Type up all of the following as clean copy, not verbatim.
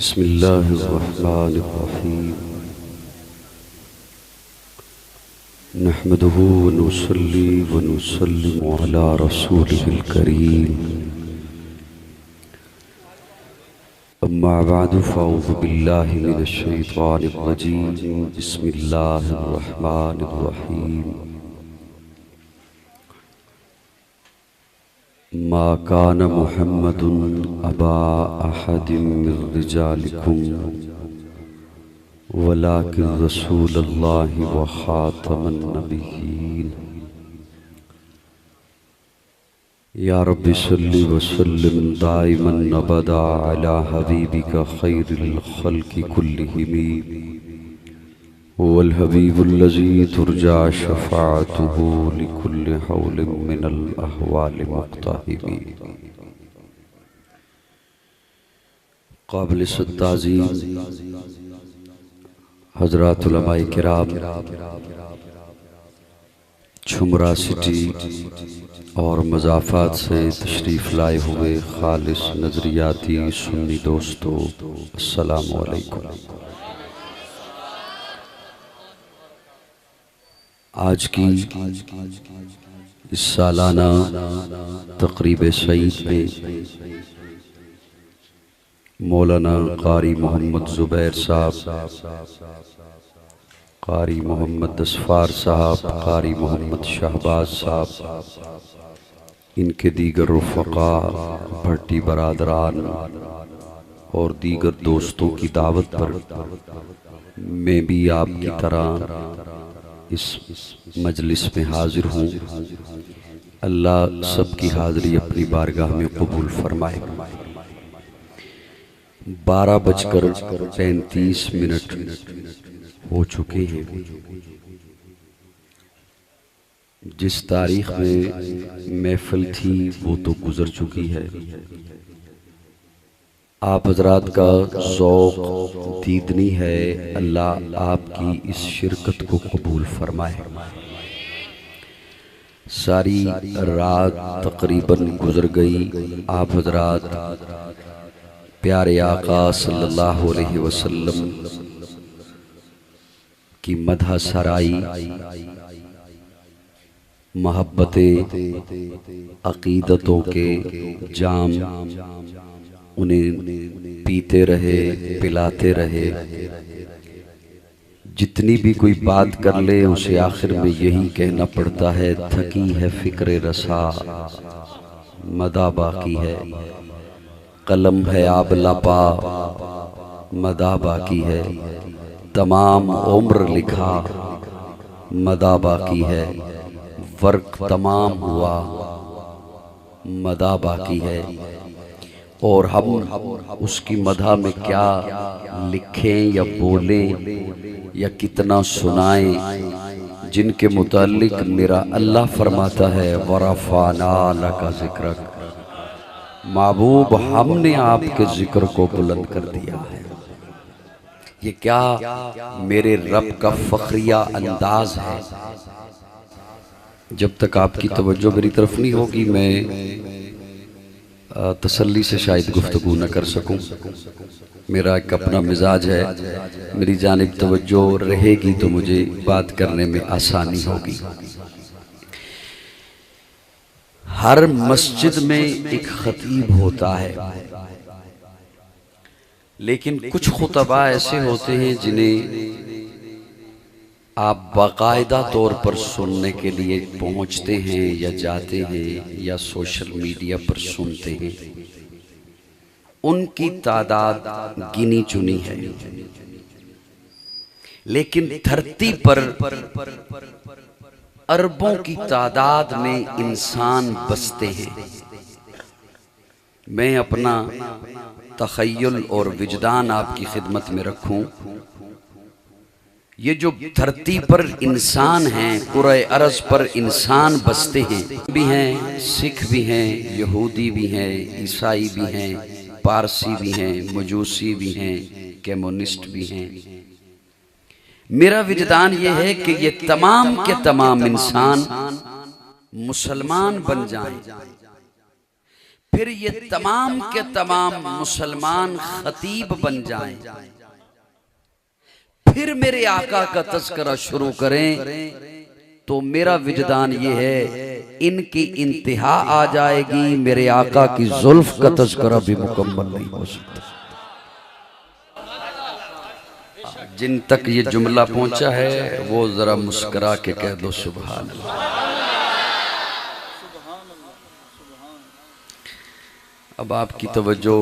بسم الله الرحمن الرحيم نحمده ونصلي ونسلم على رسوله الكريم أما بعد فأعوذ بالله من الشيطان الرجيم بسم الله الرحمن الرحيم ما كان محمد أبا أحد من رجالكم ولكن رسول الله وخاتم النبيين يا رب صل وسلم دائما أبدا على حبيبك خير الخلق كلهم هو الحبيب الذي ترجى شفاعته لكل حول من الأحوال مقتحم. قابل تعظیم حضرات علماء کرام، چھمرا سٹی اور مضافات سے تشریف لائے ہوئے خالص نظریاتی سنی دوستو، السلام علیکم. آج کی اس سالانہ تقریب سعید میں مولانا قاری محمد زبیر صاحب، قاری محمد اسفار صاحب، قاری محمد شہباز صاحب، ان کے دیگر رفقاء، بھٹی برادران اور دیگر دوستوں کی دعوت پر میں بھی آپ کی طرح اس مجلس میں حاضر ہوں. اللہ سب کی حاضری اپنی بارگاہ میں قبول فرمائے. 12:35 ہو چکے ہیں. جس تاریخ میں محفل تھی وہ تو گزر چکی ہے. آپ حضرات کا ذوق دیدنی ہے. اللہ آپ کی اس شرکت کو قبول فرمائے. ساری رات تقریباً گزر گئی. آپ حضرات پیارے آقا صلی اللہ علیہ وسلم کی مدح سرائی، محبت عقیدتوں کے جام انہیں پیتے رہے، پلاتے رہے. جتنی بھی کوئی بات کر لے اسے آخر میں یہی کہنا پڑتا ہے، تھکی ہے فکر رسا مدح باقی ہے، قلم ہے آب لپا مدح باقی ہے، تمام عمر لکھا مدح باقی ہے، ورق تمام ہوا مدح باقی ہے. اور ہم اس کی مدح میں کیا لکھیں یا بولیں یا کتنا سنائیں، جن کے متعلق میرا اللہ فرماتا ہے وَرَفَعْنَا لَكَ ذِكْرَكَ، محبوب ہم نے آپ کے ذکر کو بلند کر دیا ہے. یہ کیا میرے رب کا فخریہ انداز ہے. جب تک آپ کی توجہ میری طرف نہیں ہوگی میں تسلی سے شاید گفتگو نہ کر سکوں. میرا ایک اپنا مزاج ہے، میری جانب توجہ رہے گی تو مجھے بات کرنے میں آسانی ہوگی. ہر مسجد میں ایک خطیب ہوتا ہے، لیکن کچھ خطباء ایسے ہوتے ہیں جنہیں آپ باقاعدہ طور پر سننے کے لیے پہنچتے ہیں یا جاتے ہیں یا سوشل میڈیا پر سنتے ہیں. ان کی تعداد گنی چنی ہے، لیکن دھرتی پر اربوں کی تعداد میں انسان بستے ہیں. میں اپنا تخیل اور وجدان آپ کی خدمت میں رکھوں. یہ جو دھرتی پر انسان ہیں، کرۂ ارض پر انسان بستے ہیں، بھی ہیں، سکھ بھی ہیں، یہودی بھی ہیں، عیسائی بھی ہیں، پارسی بھی ہیں، مجوسی بھی ہیں، کمیونسٹ بھی ہیں. میرا وجدان یہ ہے کہ یہ تمام کے تمام انسان مسلمان بن جائیں، پھر یہ تمام کے تمام مسلمان خطیب بن جائیں، پھر میرے آقا کا تذکرہ شروع کریں، تو میرا وجدان یہ ہے ان کی انتہا آ جائے گی، میرے آقا کی زلف کا تذکرہ بھی مکمل نہیں ہو سکتا۔ جن تک یہ جملہ پہنچا ہے وہ ذرا مسکرا کے کہہ دو سبحان اللہ۔ اب آپ کی توجہ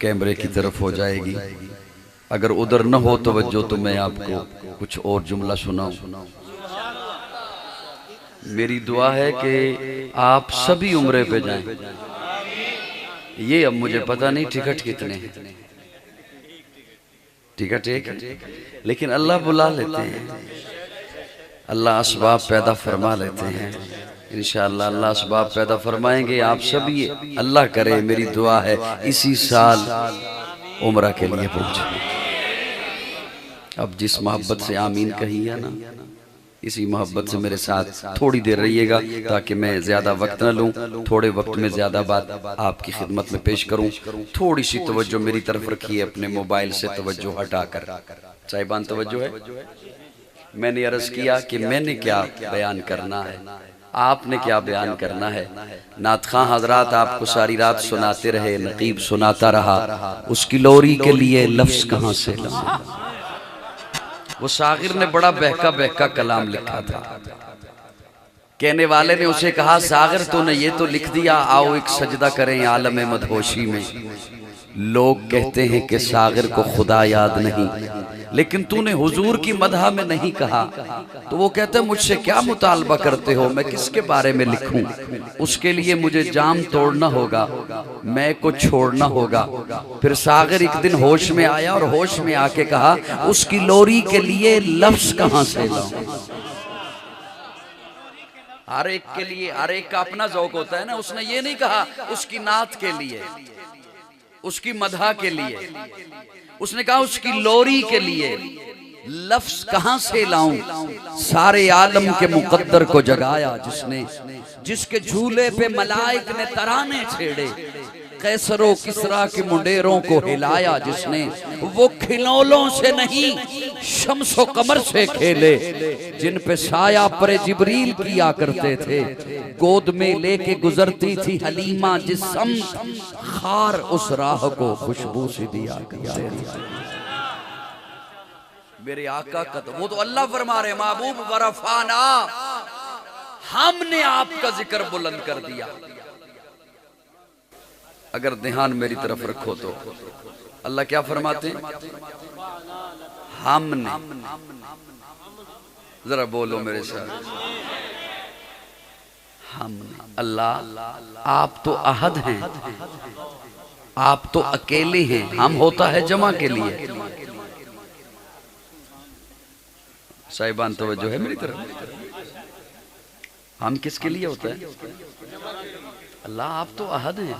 کیمرے کی طرف ہو جائے گی، اگر ادھر نہ ہو توجہ تو میں آپ کو کچھ اور جملہ سناؤں۔ میری دعا ہے کہ آپ سبھی عمرے پہ جائیں۔ یہ اب مجھے پتہ نہیں ٹکٹ کتنے ہیں، ٹکٹ ایک ہے، لیکن اللہ بلا لیتے ہیں، اللہ اسباب پیدا فرما لیتے ہیں، انشاءاللہ اللہ اسباب پیدا فرمائیں گے۔ آپ سبھی اللہ کرے، میری دعا ہے اسی سال عمرہ کے لیے پہنچیں۔ اب جس محبت سے آمین کہی ہے نا، اسی محبت سے میرے ساتھ تھوڑی دیر رہیے گا تاکہ میں زیادہ وقت نہ لوں، تھوڑے وقت میں زیادہ بات آپ کی خدمت میں پیش کروں۔ تھوڑی سی توجہ میری طرف رکھیے، اپنے موبائل سے توجہ ہٹا کر۔ صاحبان توجہ ہے؟ میں نے عرض کیا کہ میں نے کیا بیان کرنا ہے، آپ نے کیا بیان کرنا ہے۔ نعت خواں حضرات آپ کو ساری رات سناتے رہے، نقیب سناتا رہا، اس کی لوری کے لیے لفظ کہاں سے لاؤں۔ وہ ساغر نے بڑا بہکا بہکا کلام لکھا تھا، کہنے والے نے اسے کہا ساغر تو نے یہ تو لکھ دیا، آؤ ایک سجدہ کریں عالم مدہوشی میں۔ لوگ کہتے ہیں کہ ساغر کو خدا یاد نہیں، لیکن تو نے حضور کی مدح میں نہیں کہا، تو وہ کہتے ہیں مجھ سے کیا مطالبہ کرتے ہو، میں کس کے بارے میں لکھوں، اس کے لیے مجھے جام توڑنا ہوگا، میں کو چھوڑنا ہوگا۔ پھر ساغر ایک دن ہوش میں آیا اور ہوش میں آ کے کہا اس کی لوری کے لیے لفظ کہاں سے لاؤں۔ ہر ایک کے لیے، ہر ایک کا اپنا ذوق ہوتا ہے نا، اس نے یہ نہیں کہا اس کی نعت کے لیے، اس کی مدح کے لیے، اس نے کہا اس کی لوری کے لیے لفظ کہاں سے لاؤں۔ سارے عالم کے مقدر کو جگایا جس نے، جس کے جھولے پہ ملائک نے ترانے چھیڑے، قیصر و کسریٰ کے منڈیروں کو ہلایا جس نے، وہ کھلولوں سے نہیں شمس و قمر سے کھیلے، جن پہ سایہ پر جبریل کیا کرتے تھے، گود میں لے کے گزرتی تھی حلیمہ جس سمت، خار اس راہ کو خوشبو سے دیا کرتے تھے۔ میرے آقا کا وہ تو اللہ فرما رہے محبوب ورفعنا، ہم نے آپ کا ذکر بلند کر دیا۔ اگر دھیان میری طرف رکھو تو اللہ کیا فرماتے ہیں؟ ہم نے، ذرا بولو میرے ساتھ، ہم نے۔ اللہ آپ تو احد ہیں، آپ تو اکیلے ہیں، ہم ہوتا ہے جمع کے لیے۔ صاحبان توجہ ہے میری طرف؟ ہم کس کے لیے ہوتا ہے؟ اللہ آپ تو احد ہیں،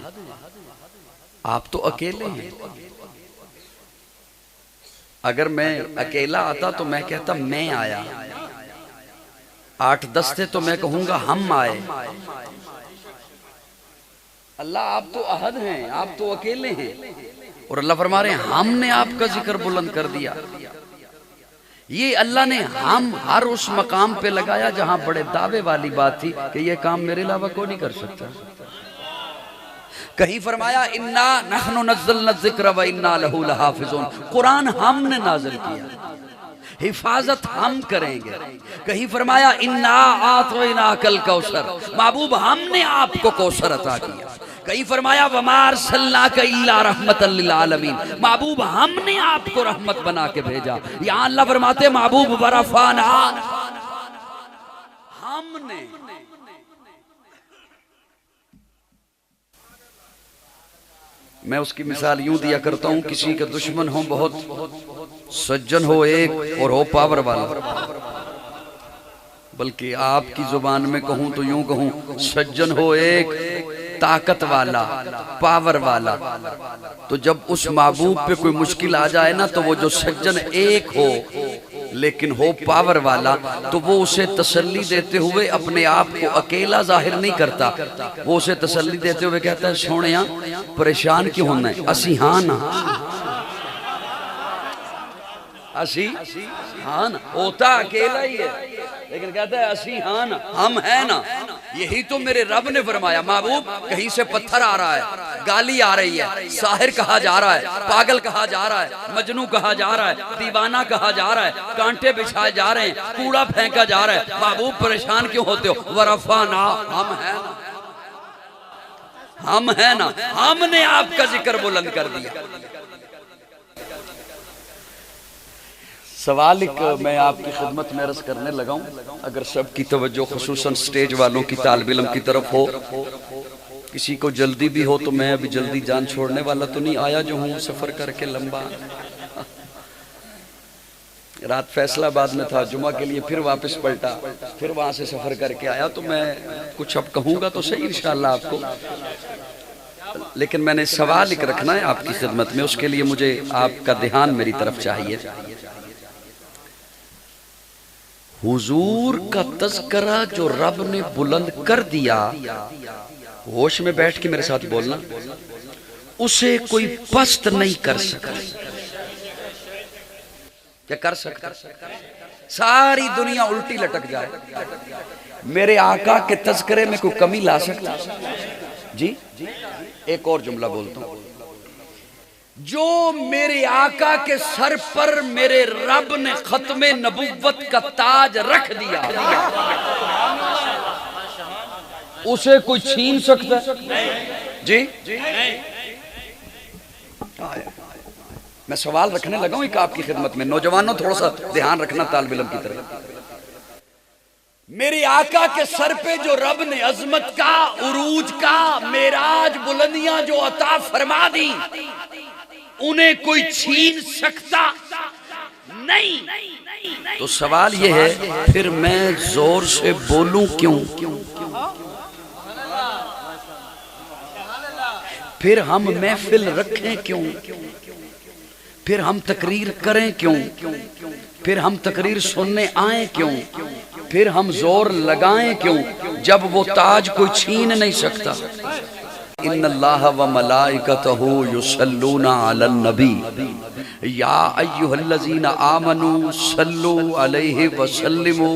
آپ تو اکیلے ہیں۔ اگر میں اکیلا آتا تو میں کہتا میں آیا، 8-10 تھے تو میں کہوں گا ہم آئے۔ اللہ آپ تو احد ہیں، آپ تو اکیلے ہیں، اور اللہ فرما رہے ہیں ہم نے آپ کا ذکر بلند کر دیا۔ یہ اللہ نے ہم ہر اس مقام پہ لگایا جہاں بڑے دعوے والی بات تھی کہ یہ کام میرے علاوہ کوئی نہیں کر سکتا۔ کہیں فرمایا اِنَّا نَحْنُ نَزَّلْنَا الذِّكْرَ وَإِنَّا لَهُ لَحَافِظُونَ، قرآن ہم نے نازل کیا، حفاظت ہم کریں گے۔ کہیں فرمایا اِنَّا أَعْطَيْنَاكَ الْكَوْثَرَ، محبوب ہم نے آپ کو کوثر عطا کیا۔ کہیں فرمایا وَمَا أَرْسَلْنَاكَ إِلَّا رَحْمَةً لِّلْعَالَمِينَ، محبوب ہم نے آپ کو رحمت بنا کے بھیجا۔ یہاں اللہ فرماتے محبوب ورفعنا، ہم نے۔ میں اس کی مثال یوں دیا کرتا ہوں، کسی کے دشمن ہوں بہت، سجن ہو ایک اور ہو پاور والا، بلکہ آپ کی زبان میں کہوں تو یوں کہوں، سجن ہو ایک طاقت والا، پاور والا، تو جب اس محبوب پہ کوئی مشکل آ جائے نا تو وہ جو سجن ایک ہو لیکن ہو پاور والا تو وہ اسے تسلی دیتے ہوئے اپنے آپ کو اکیلا ظاہر نہیں کرتا، وہ اسے تسلی دیتے ہوئے کہتا ہے سونیاں پریشان کیوں ہونا ہے، اسی ہاں نا، اسی ہاں نا، ہوتا اکیلا ہی ہے لیکن کہتا ہے اسی ہاں نا، ہم ہیں نا۔ یہی تو میرے رب نے فرمایا محبوب کہیں سے پتھر آ رہا ہے، گالی آ رہی ہے، ساحر کہا جا رہا ہے، پاگل کہا جا رہا ہے، مجنوں کہا جا رہا ہے، دیوانہ کہا جا رہا ہے، کانٹے بچھائے جا رہے ہیں، کوڑا پھینکا جا رہا ہے، محبوب پریشان کیوں ہوتے ہو؟ ورفعنا، ہم ہیں نا، ہم ہیں نا، ہم نے آپ کا ذکر بلند کر دیا۔ سوال ایک میں آپ کی خدمت میں عرض کرنے لگا ہوں، اگر سب کی توجہ خصوصاً سٹیج والوں کی طالب علم کی طرف ہو، کسی کو جلدی بھی ہو تو میں ابھی جلدی جان چھوڑنے والا تو نہیں، آیا جو ہوں سفر کر کے لمبا، رات فیصلہ آباد میں تھا، جمعہ کے لیے پھر واپس پلٹا، پھر وہاں سے سفر کر کے آیا، تو میں کچھ اب کہوں گا تو صحیح انشاءاللہ آپ کو، لیکن میں نے سوال ایک رکھنا ہے آپ کی خدمت میں، اس کے لیے مجھے آپ کا دھیان میری طرف چاہیے۔ حضور کا تذکرہ جو رب نے بلند کر دیا، ہوش میں بیٹھ کے میرے ساتھ بولنا، اسے کوئی پست نہیں کر سکتا۔ کیا کر سکتا؟ ساری دنیا الٹی لٹک جائے، میرے آقا کے تذکرے میں کوئی کمی لا سکتا؟ جی ایک اور جملہ بولتا ہوں، جو میرے آقا کے سر پر میرے رب نے ختم نبوت کا تاج رکھ دیا، اسے کوئی چھین سکتا ہے؟ جی میں سوال رکھنے لگا ہوں ایک آپ کی خدمت میں، نوجوانوں تھوڑا سا دھیان رکھنا طالب علم کی طرف۔ میرے آقا کے سر پہ جو رب نے عظمت کا، عروج کا، معراج بلندیاں جو عطا فرما دی، انہیں کوئی چھین سکتا نہیں۔ تو سوال یہ ہے پھر میں زور سے بولوں کیوں؟ پھر ہم محفل رکھیں کیوں؟ پھر ہم تقریر کریں کیوں؟ پھر ہم تقریر سننے آئیں کیوں؟ پھر ہم زور لگائیں کیوں جب وہ تاج کوئی چھین نہیں سکتا؟ ان اللہ و ملائکتہ یصلون علی النبی یا ایھا الذین آمنوا صلوا علیہ وسلموا،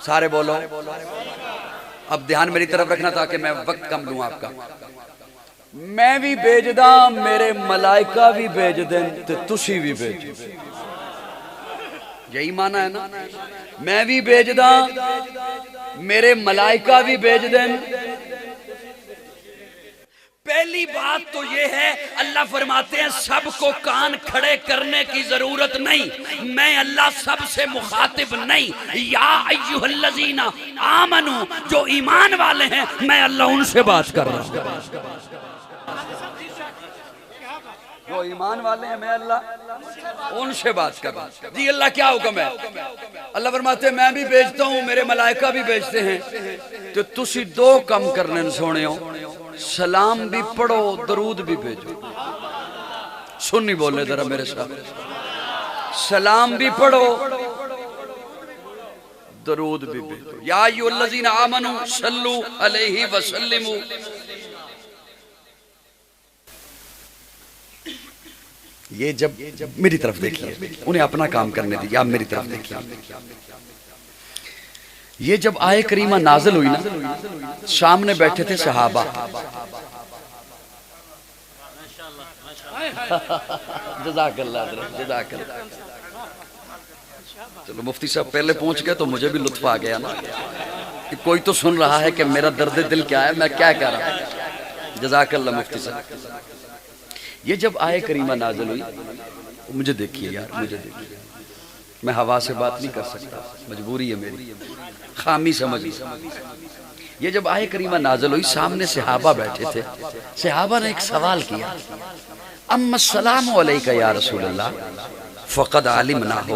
سارے بولو، اب دھیان میری طرف رکھنا تاکہ میں وقت کم لوں آپ کا۔ میں بھی بھیجدا میرے ملائکہ بھی بھیج دیں تے تسی بھی بھیج، یہی معنی ہے نا، میں بھی بھیجدا میرے ملائکہ بھی بھیج دیں۔ پہلی بات تو یہ ہے اللہ فرماتے ہیں سب کو کان کھڑے کرنے کی ضرورت نہیں، میں اللہ سب سے مخاطب نہیں، یا ایھا الذین آمنو، جو ایمان والے ہیں میں اللہ ان سے بات کر رہا ہوں، جو ایمان والے ہیں میں اللہ ان سے بات کر رہا ہوں۔ جی اللہ کیا حکم ہے؟ اللہ فرماتے ہیں میں بھی بھیجتا ہوں، میرے ملائکہ بھی بھیجتے ہیں، تو تسی دو کم کرنے سونے ہو، سلام بھی پڑھو درود بھی بھیجو۔ سنی بولے ذرا میرے ساتھ، سلام بھی پڑھو درود بھی بھیجو، یا ایھا الذین آمنوا صلوا علیہ وسلموا۔ یہ جب میری طرف دیکھیے، انہیں اپنا کام کرنے دیجیے، آپ میری طرف دیکھیے۔ یہ جب آیت کریمہ نازل ہوئی نا، سامنے بیٹھے تھے صحابہ، جزاک اللہ حضرت، جزاک اللہ۔ چلو مفتی صاحب پہلے پہنچ گئے تو مجھے بھی لطف آ گیا نا، کہ کوئی تو سن رہا ہے کہ میرا درد دل کیا ہے، میں کیا کہہ رہا ہوں۔ جزاک اللہ مفتی صاحب۔ یہ جب آیت کریمہ نازل ہوئی، مجھے دیکھیے یار، مجھے دیکھیے، میں ہوا سے بات نہیں کر سکتا، مجبوری ہے میری، خامی سمجھ لی۔ یہ جب آیت کریمہ نازل ہوئی، سامنے صحابہ بیٹھے تھے، صحابہ نے ایک سوال کیا، اما السلام علیک یا رسول اللہ فقد علمناہ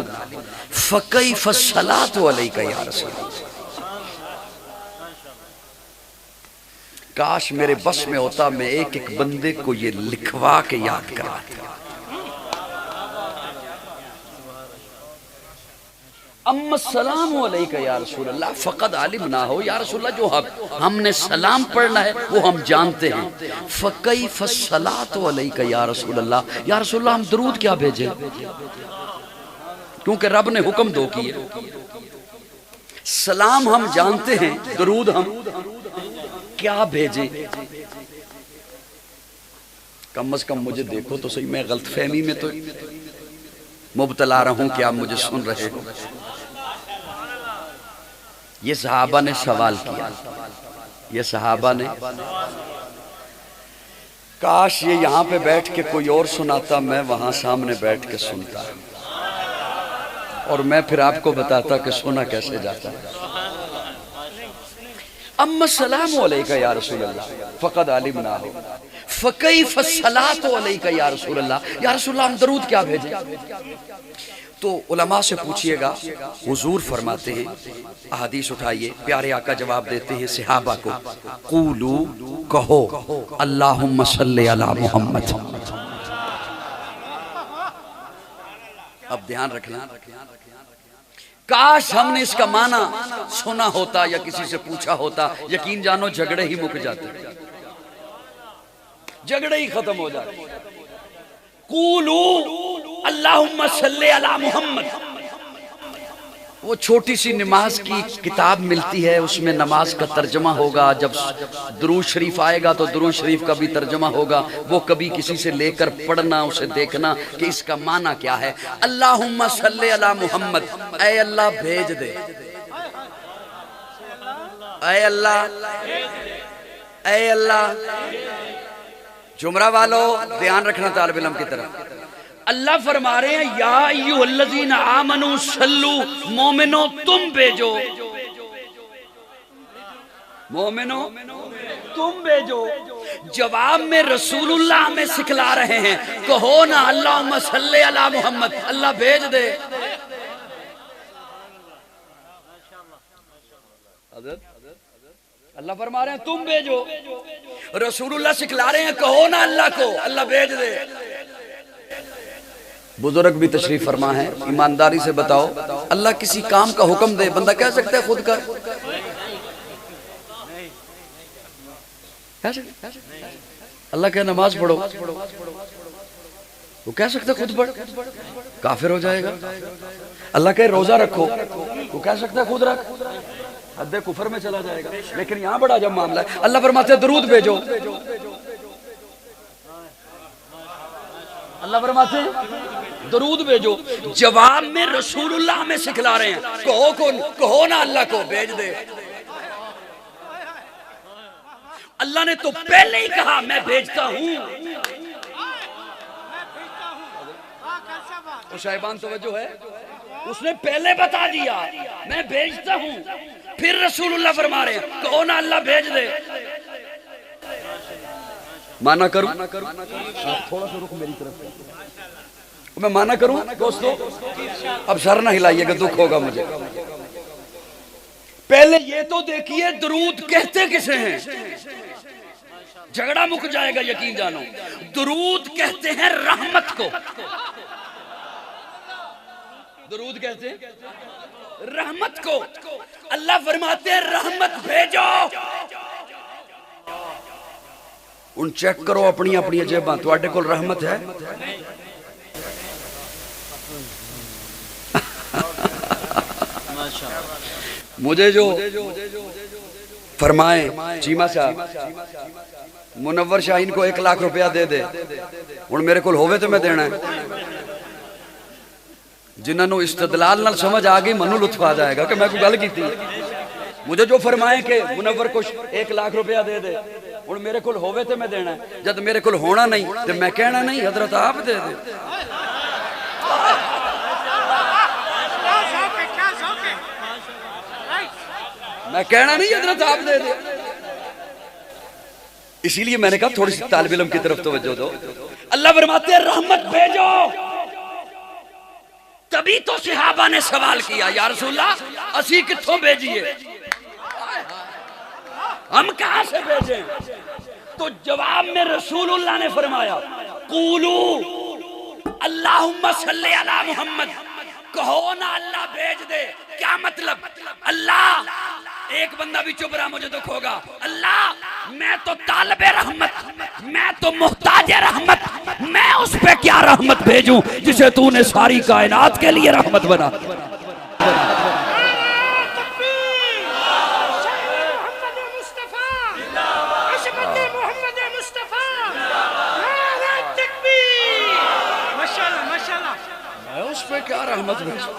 فکیف الصلاۃ علیک یا رسول اللہ۔ کاش میرے بس میں ہوتا میں ایک ایک بندے کو یہ لکھوا کے یاد کراتا۔ اما السلام علیکہ یا رسول اللہ فقد علمنا ہو، یا رسول اللہ جو ہم نے سلام پڑھنا ہے وہ ہم جانتے ہیں. فکیف الصلاۃ علیکہ یا رسول اللہ، یا رسول اللہ ہم درود کیا بھیجیں؟ کیونکہ رب نے حکم دو کیے. سلام ہم جانتے ہیں، درود ہم کیا بھیجیں؟ کم از کم مجھے دیکھو تو صحیح، میں غلط فہمی میں تو مبتلا رہا ہوں کہ آپ مجھے سن رہے ہو. یہ صحابہ نے سوال کیا، یہ صحابہ نے، کاش یہ یہاں پہ بیٹھ کے کوئی اور سناتا، میں وہاں سامنے بیٹھ کے سنتا اور میں پھر آپ کو بتاتا کہ سنا کیسے جاتا ہے. اما السلام علیکہ یا رسول اللہ فقد علمنا ہو فکیف الصلاۃ علیکہ یا رسول اللہ، یا رسول اللہ ہم درود کیا بھیجیں؟ تو علماء سے پوچھئے گا. حضور فرماتے ہیں، احادیث اٹھائیے، پیارے آقا جواب دیتے ہیں صحابہ کو، قولو کہو اللہم صلی علی محمد. اب دھیان رکھنا، کاش ہم نے اس کا معنی سنا ہوتا یا کسی سے پوچھا ہوتا، یقین جانو جھگڑے ہی مک جاتے، جھگڑے ہی ختم ہو جاتے. قولو اللہم صلی علی محمد. وہ چھوٹی سی نماز کی کتاب ملتی ہے، اس میں نماز کا ترجمہ ہوگا. جب درود شریف آئے گا تو درود شریف کا بھی ترجمہ ہوگا. وہ کبھی کسی سے لے کر پڑھنا، اسے دیکھنا کہ اس کا معنی کیا ہے. اللہم صلی علی محمد، اے اللہ بھیج دے، اے اللہ، اے اللہ. جمرہ والو دھیان رکھنا طالب علم کی طرف. اللہ فرما رہے ہیں یا ایھا الذین آمنوا صلو، مومنو تم بھیجو، مومنو تم بھیجو. جواب میں رسول اللہ ہمیں سکھلا رہے ہیں، کہو نا اللہم صلی علی محمد، اللہ بھیج دے. اللہ فرما رہے ہیں تم بھیجو، رسول اللہ سکھلا رہے ہیں کہو نا اللہ کو، اللہ بھیج دے. بزرگ بھی تشریف فرما ہے، ایمانداری سے بتاؤ، اللہ کسی کام کا حکم دے، بندہ کہہ سکتا ہے خود کر؟ اللہ کہ نماز پڑھو، وہ کہہ سکتا ہے خود پڑھ؟ کافر ہو جائے گا. اللہ کہ روزہ رکھو، وہ کہہ سکتا ہے خود رکھ؟ حد کفر میں چلا جائے گا. لیکن یہاں بڑا جب معاملہ ہے، اللہ فرماتے ہیں درود بھیجو، اللہ فرماتے ہیں درود بھیجو. جواب میں رسول اللہ ہمیں سکھلا رہے ہیں، کہو نا اللہ کو بھیج دے. اللہ نے تو پہلے ہی کہا میں بھیجتا ہوں. تو شائبان توجہ ہے، اس نے پہلے بتا دیا میں بھیجتا ہوں، پھر رسول اللہ فرما رہے ہیں کہو نا اللہ بھیج دے. مانا کروں، تھوڑا سا رخ میری طرف سے، میں مانا کروں دوستو؟ اب سر نہ ہلائیے گا، دکھ ہوگا مجھے. پہلے یہ تو دیکھیے درود کہتے کسے ہیں، جھگڑا مک جائے گا یقین جانو. درود کہتے ہیں رحمت کو، درود کہتے ہیں رحمت کو. اللہ فرماتے ہیں رحمت بھیجو. ان چیک کرو اپنی اپنی جیباں، تواڈے کول رحمت ہے؟ مجھے جو فرمائے چیمہ صاحب منور شاہین کو 1 لاکھ روپیہ دے دے، اور میرے کول ہوئے تو میں دینا ہے. جنہاں نو استدلال نال سمجھ آگئی منو لطف آ جائے گا کہ میں کوئی گل کی تھی. مجھے جو فرمائے کہ منور کو 1 لاکھ روپیہ دے دے، اور میرے کول ہوئے تو میں دینا ہے. جب میرے کول ہونا نہیں تو میں کہنا نہیں حضرت آپ دے دے. میں کہنا نہیں حضرت آپ دے دے. اسی لیے میں نے کہا تھوڑی سی طالب علم کی طرف توجہ دو. اللہ فرماتے ہیں رحمت بھیجو. تبھی تو صحابہ نے سوال کیا یا رسول اللہ اسی کتھوں بھیجیے، ہم کہاں سے بھیجیں؟ تو جواب میں رسول اللہ نے فرمایا قولو اللہم صلی علی محمد، کہو نا اللہ بھیج دے، کیا مطلب؟ اللہ ایک بندہ بھی چپ رہا مجھے دکھ ہوگا، اللہ میں تو طالب رحمت، میں تو محتاج رحمت، میں اس پہ کیا رحمت بھیجوں جسے تو نے ساری کائنات کے لیے رحمت بنا۔ کیا رحمت بھیجو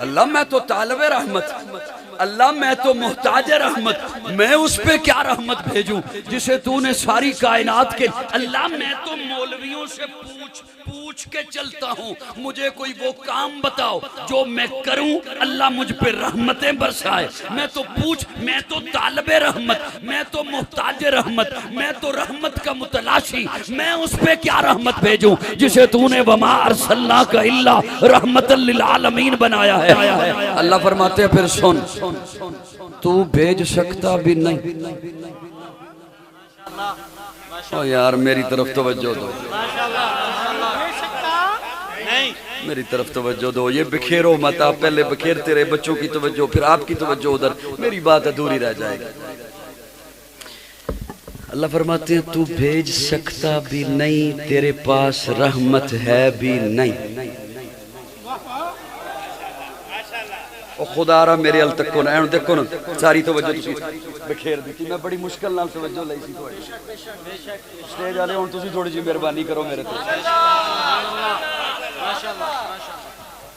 اللہ، میں تو طالب رحمت، اللہ میں تو محتاج رحمت، میں اس پہ کیا رحمت بھیجوں جسے تو نے ساری کائنات کے، اللہ میں تو مولویوں سے پوچھ کے چلتا ہوں، مجھے کوئی وہ کام بتاؤ جو میں کروں اللہ مجھ پہ رحمتیں برسائے، میں تو طالب رحمت، میں تو محتاج رحمت، میں تو رحمت کا متلاشی، میں اس پہ کیا رحمت بھیجوں جسے تو نے وما ارسلناک الا رحمت للعالمین بنایا ہے۔ اللہ فرماتے ہیں پھر سن، تو بھیج سکتا بھی نہیں۔ او یار میری طرف توجہ دو، میری طرف توجہ دو، یہ بکھیرو مت، آپ پہلے بکھیرتے رہے بچوں کی توجہ، پھر آپ کی توجہ ادھر، میری بات ادھوری رہ جائے گی۔ اللہ فرماتے ہیں تو بھیج سکتا بھی نہیں، تیرے پاس رحمت ہے بھی نہیں۔ او خدا رہا میرے ال تک کون ہے، دیکھو نا ساری توجہ تسی بکھیر دی تھی، میں بڑی مشکل نال توجہ لئی سی تو سٹیج والے ہن تسی تھوڑی جی مہربانی کرو میرے تے۔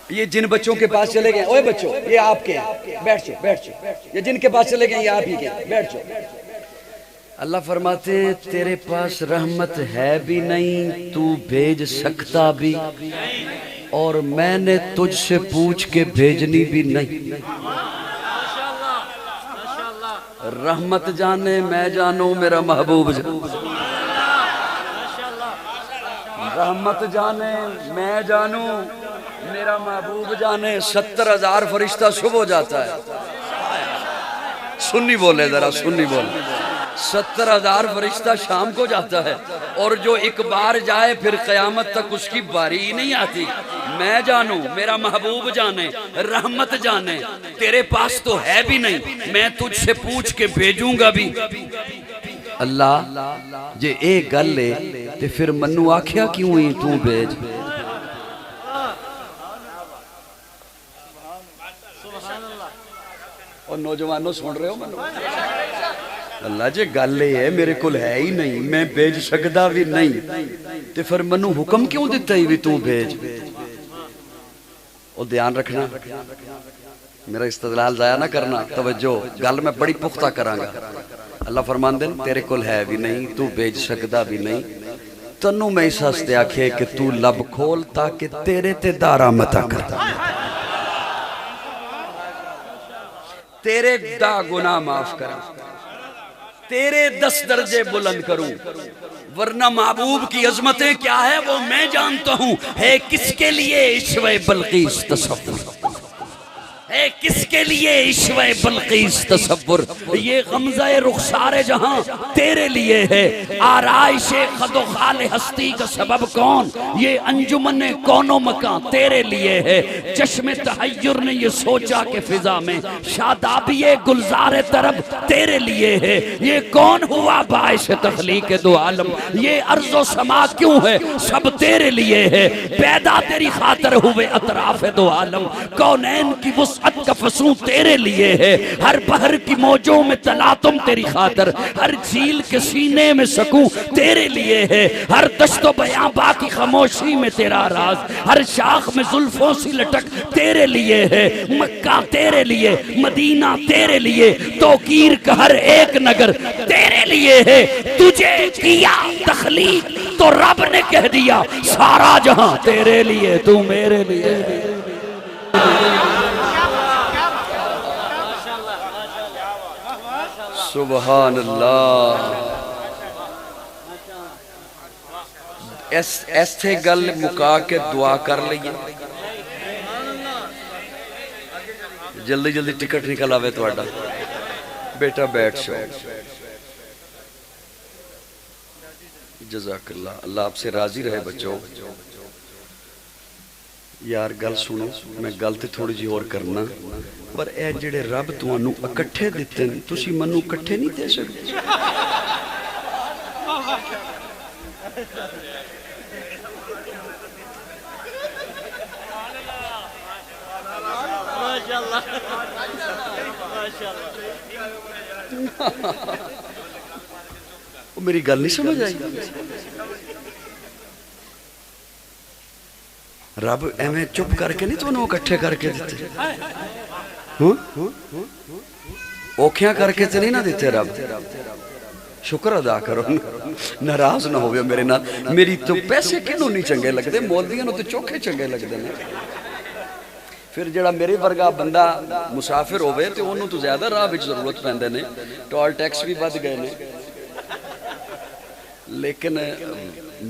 یہ جن بچوں کے پاس چلے گئے، اوے بچوں یہ آپ کے ہیں، بیٹھ جاؤ، یہ جن کے پاس چلے گئے یہ آپ ہی کے ہیں، بیٹھ جاؤ۔ اللہ فرماتے ہیں تیرے پاس رحمت ہے بھی نہیں، تو بھیج سکتا بھی، اور میں نے تجھ سے پوچھ کے بھیجنی بھی نہیں۔ رحمت جانے میں جانوں میرا محبوب جانے، رحمت جانے میں جانوں میرا محبوب جانے، 70,000 فرشتہ صبح ہو جاتا ہے، سنی بولے ذرا سنی بولے، 70,000 فرشتہ شام کو جاتا ہے، اور جو ایک بار جائے پھر قیامت تک اس کی باری ہی نہیں آتی۔ میں جانوں میرا محبوب جانے، رحمت جانے، تیرے پاس تو ہے بھی نہیں، میں تجھ سے پوچھ کے بھیجوں گا بھی۔ اللہ جے اے گل لے تے پھر منو آکھیا کیوں ہی تو بھیج؟ اور نوجوانوں سن رہے ہو منو؟ اللہ جے گل ہے میرے کل ہے ہی نہیں، میں بھیج سکدا بھی نہیں، تے پھر منو حکم کیوں دیتا ہی بھی تو بھیج؟ اور دھیان رکھنا میرا استدلال ضائع نہ کرنا، توجہ گل میں بڑی پختہ کرانگا۔ اللہ فرمان دیں تیرے کل ہے بھی نہیں، تو بھیج سکدا بھی نہیں، تنو میں اس ہستے آکھے کہ تو لب کھول تاکہ تیرے تے دارا متا کر، تیرے دا گناہ معاف کرا، تیرے 10 درجے بلند کروں، ورنہ محبوب کی عظمتیں کیا ہے وہ میں جانتا ہوں۔ ہے کس کے لیے عشوہ بلقیس تصور، ہے کس کے لیے عشوہ بلقیس تصور، یہ غمزہ رخسار جہاں تیرے لیے ہے، آرائش خد و خال ہستی کا سبب کون، یہ انجمن کون و مکان تیرے لیے ہے، چشم تحیر نے یہ سوچا کہ فضا میں شادابی گلزار طرب تیرے لیے ہے، یہ کون ہوا باعث تخلیق دو عالم، یہ ارض و سما کیوں ہے سب تیرے لیے ہے، پیدا تیری خاطر ہوئے اطراف دو عالم، کونین کی وسعت کا فسوں تیرے لیے ہے، ہر بحر کی موجوں میں تلاطم تیری خاطر، ہر جھیل کے سینے میں سکون تیرے لیے ہے، ہر دشت و بیاباں کی خاموشی میں تیرا راز، ہر شاخ میں زلفوں سی لٹک تیرے لیے ہے، مکہ تیرے لیے، مدینہ تیرے لیے، توقیر کا ہر ایک نگر تیرے لیے ہے، تجھے کیا تخلیق تو رب نے کہہ دیا سارا جہاں تیرے لیے، تو میرے لیے۔ سبحان اللہ، ایسے گل مکا کے دعا کر لئیے، جلدی جلدی ٹکٹ نکل آوے تو آڈا بیٹا بیٹھ شو۔ جزاک اللہ، اللہ آپ سے راضی رہے بچوں۔ یار گل سنو، میں گل تے تھوڑی جی اور کرنا، پر اے جڑے رب تانوں اکٹھے دتے نے، تسی منو اکٹھے نہیں دے سکتے۔ میری گل نہیں سمجھ آئی؟ رب ایویں چپ کر کے نہیں تانوں اکٹھے کر کے دیتے، اوکھیاں کر کے تے نہیں نہ دیتے رب۔ شکر ادا کرو، ناراض نہ ہوئے میرے نال۔ میری تو پیسے کنوں نہیں چنگے لگتے، مولویاں نوں تے چوکھے چنگے لگتے ہیں۔ پھر جڑا میرے ورگا بندہ مسافر ہوئے تے انہوں تو زیادہ راہ وچ ضرورت پیندے نے، ٹول ٹیکس بھی ود گئے نے، لیکن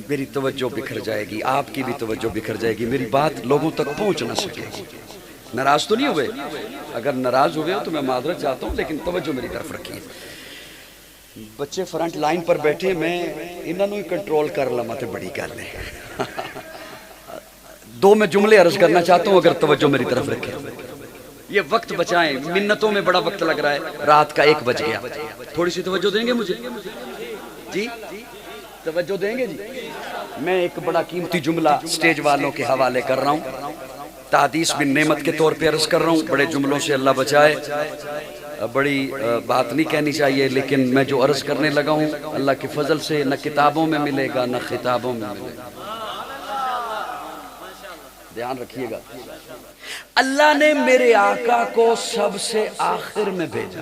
میری توجہ بکھر جائے گی، آپ کی بھی توجہ بکھر جائے گی، میری بات لوگوں تک پہنچ نہ سکے گی۔ ناراض تو نہیں ہوئے؟ اگر ناراض ہوئے ہو تو میں معذرت چاہتا ہوں، لیکن توجہ میری طرف رکھیے۔ بچے فرنٹ لائن پر بیٹھے، میں انہوں نے کنٹرول کر لما تے بڑی گل ہے۔ دو میں جملے عرض کرنا چاہتا ہوں، اگر توجہ میری طرف رکھیں۔ یہ وقت بچائیں، منتوں میں بڑا وقت لگ رہا ہے، رات کا 1 بج گیا، تھوڑی سی توجہ دیں گے مجھے؟ جی توجہ دیں گے جی؟ میں ایک بڑا قیمتی جملہ سٹیج والوں کے حوالے کر رہا ہوں، تحدیث بن نعمت کے طور پہ عرض کر رہا ہوں۔ بڑے جملوں سے اللہ بچائے، بڑی بات نہیں کہنی چاہیے، لیکن میں جو عرض کرنے لگا ہوں اللہ کے فضل سے نہ کتابوں میں ملے گا نہ خطابوں میں ملے گا، دھیان رکھیے گا۔ اللہ نے میرے آقا کو سب سے آخر میں بھیجا۔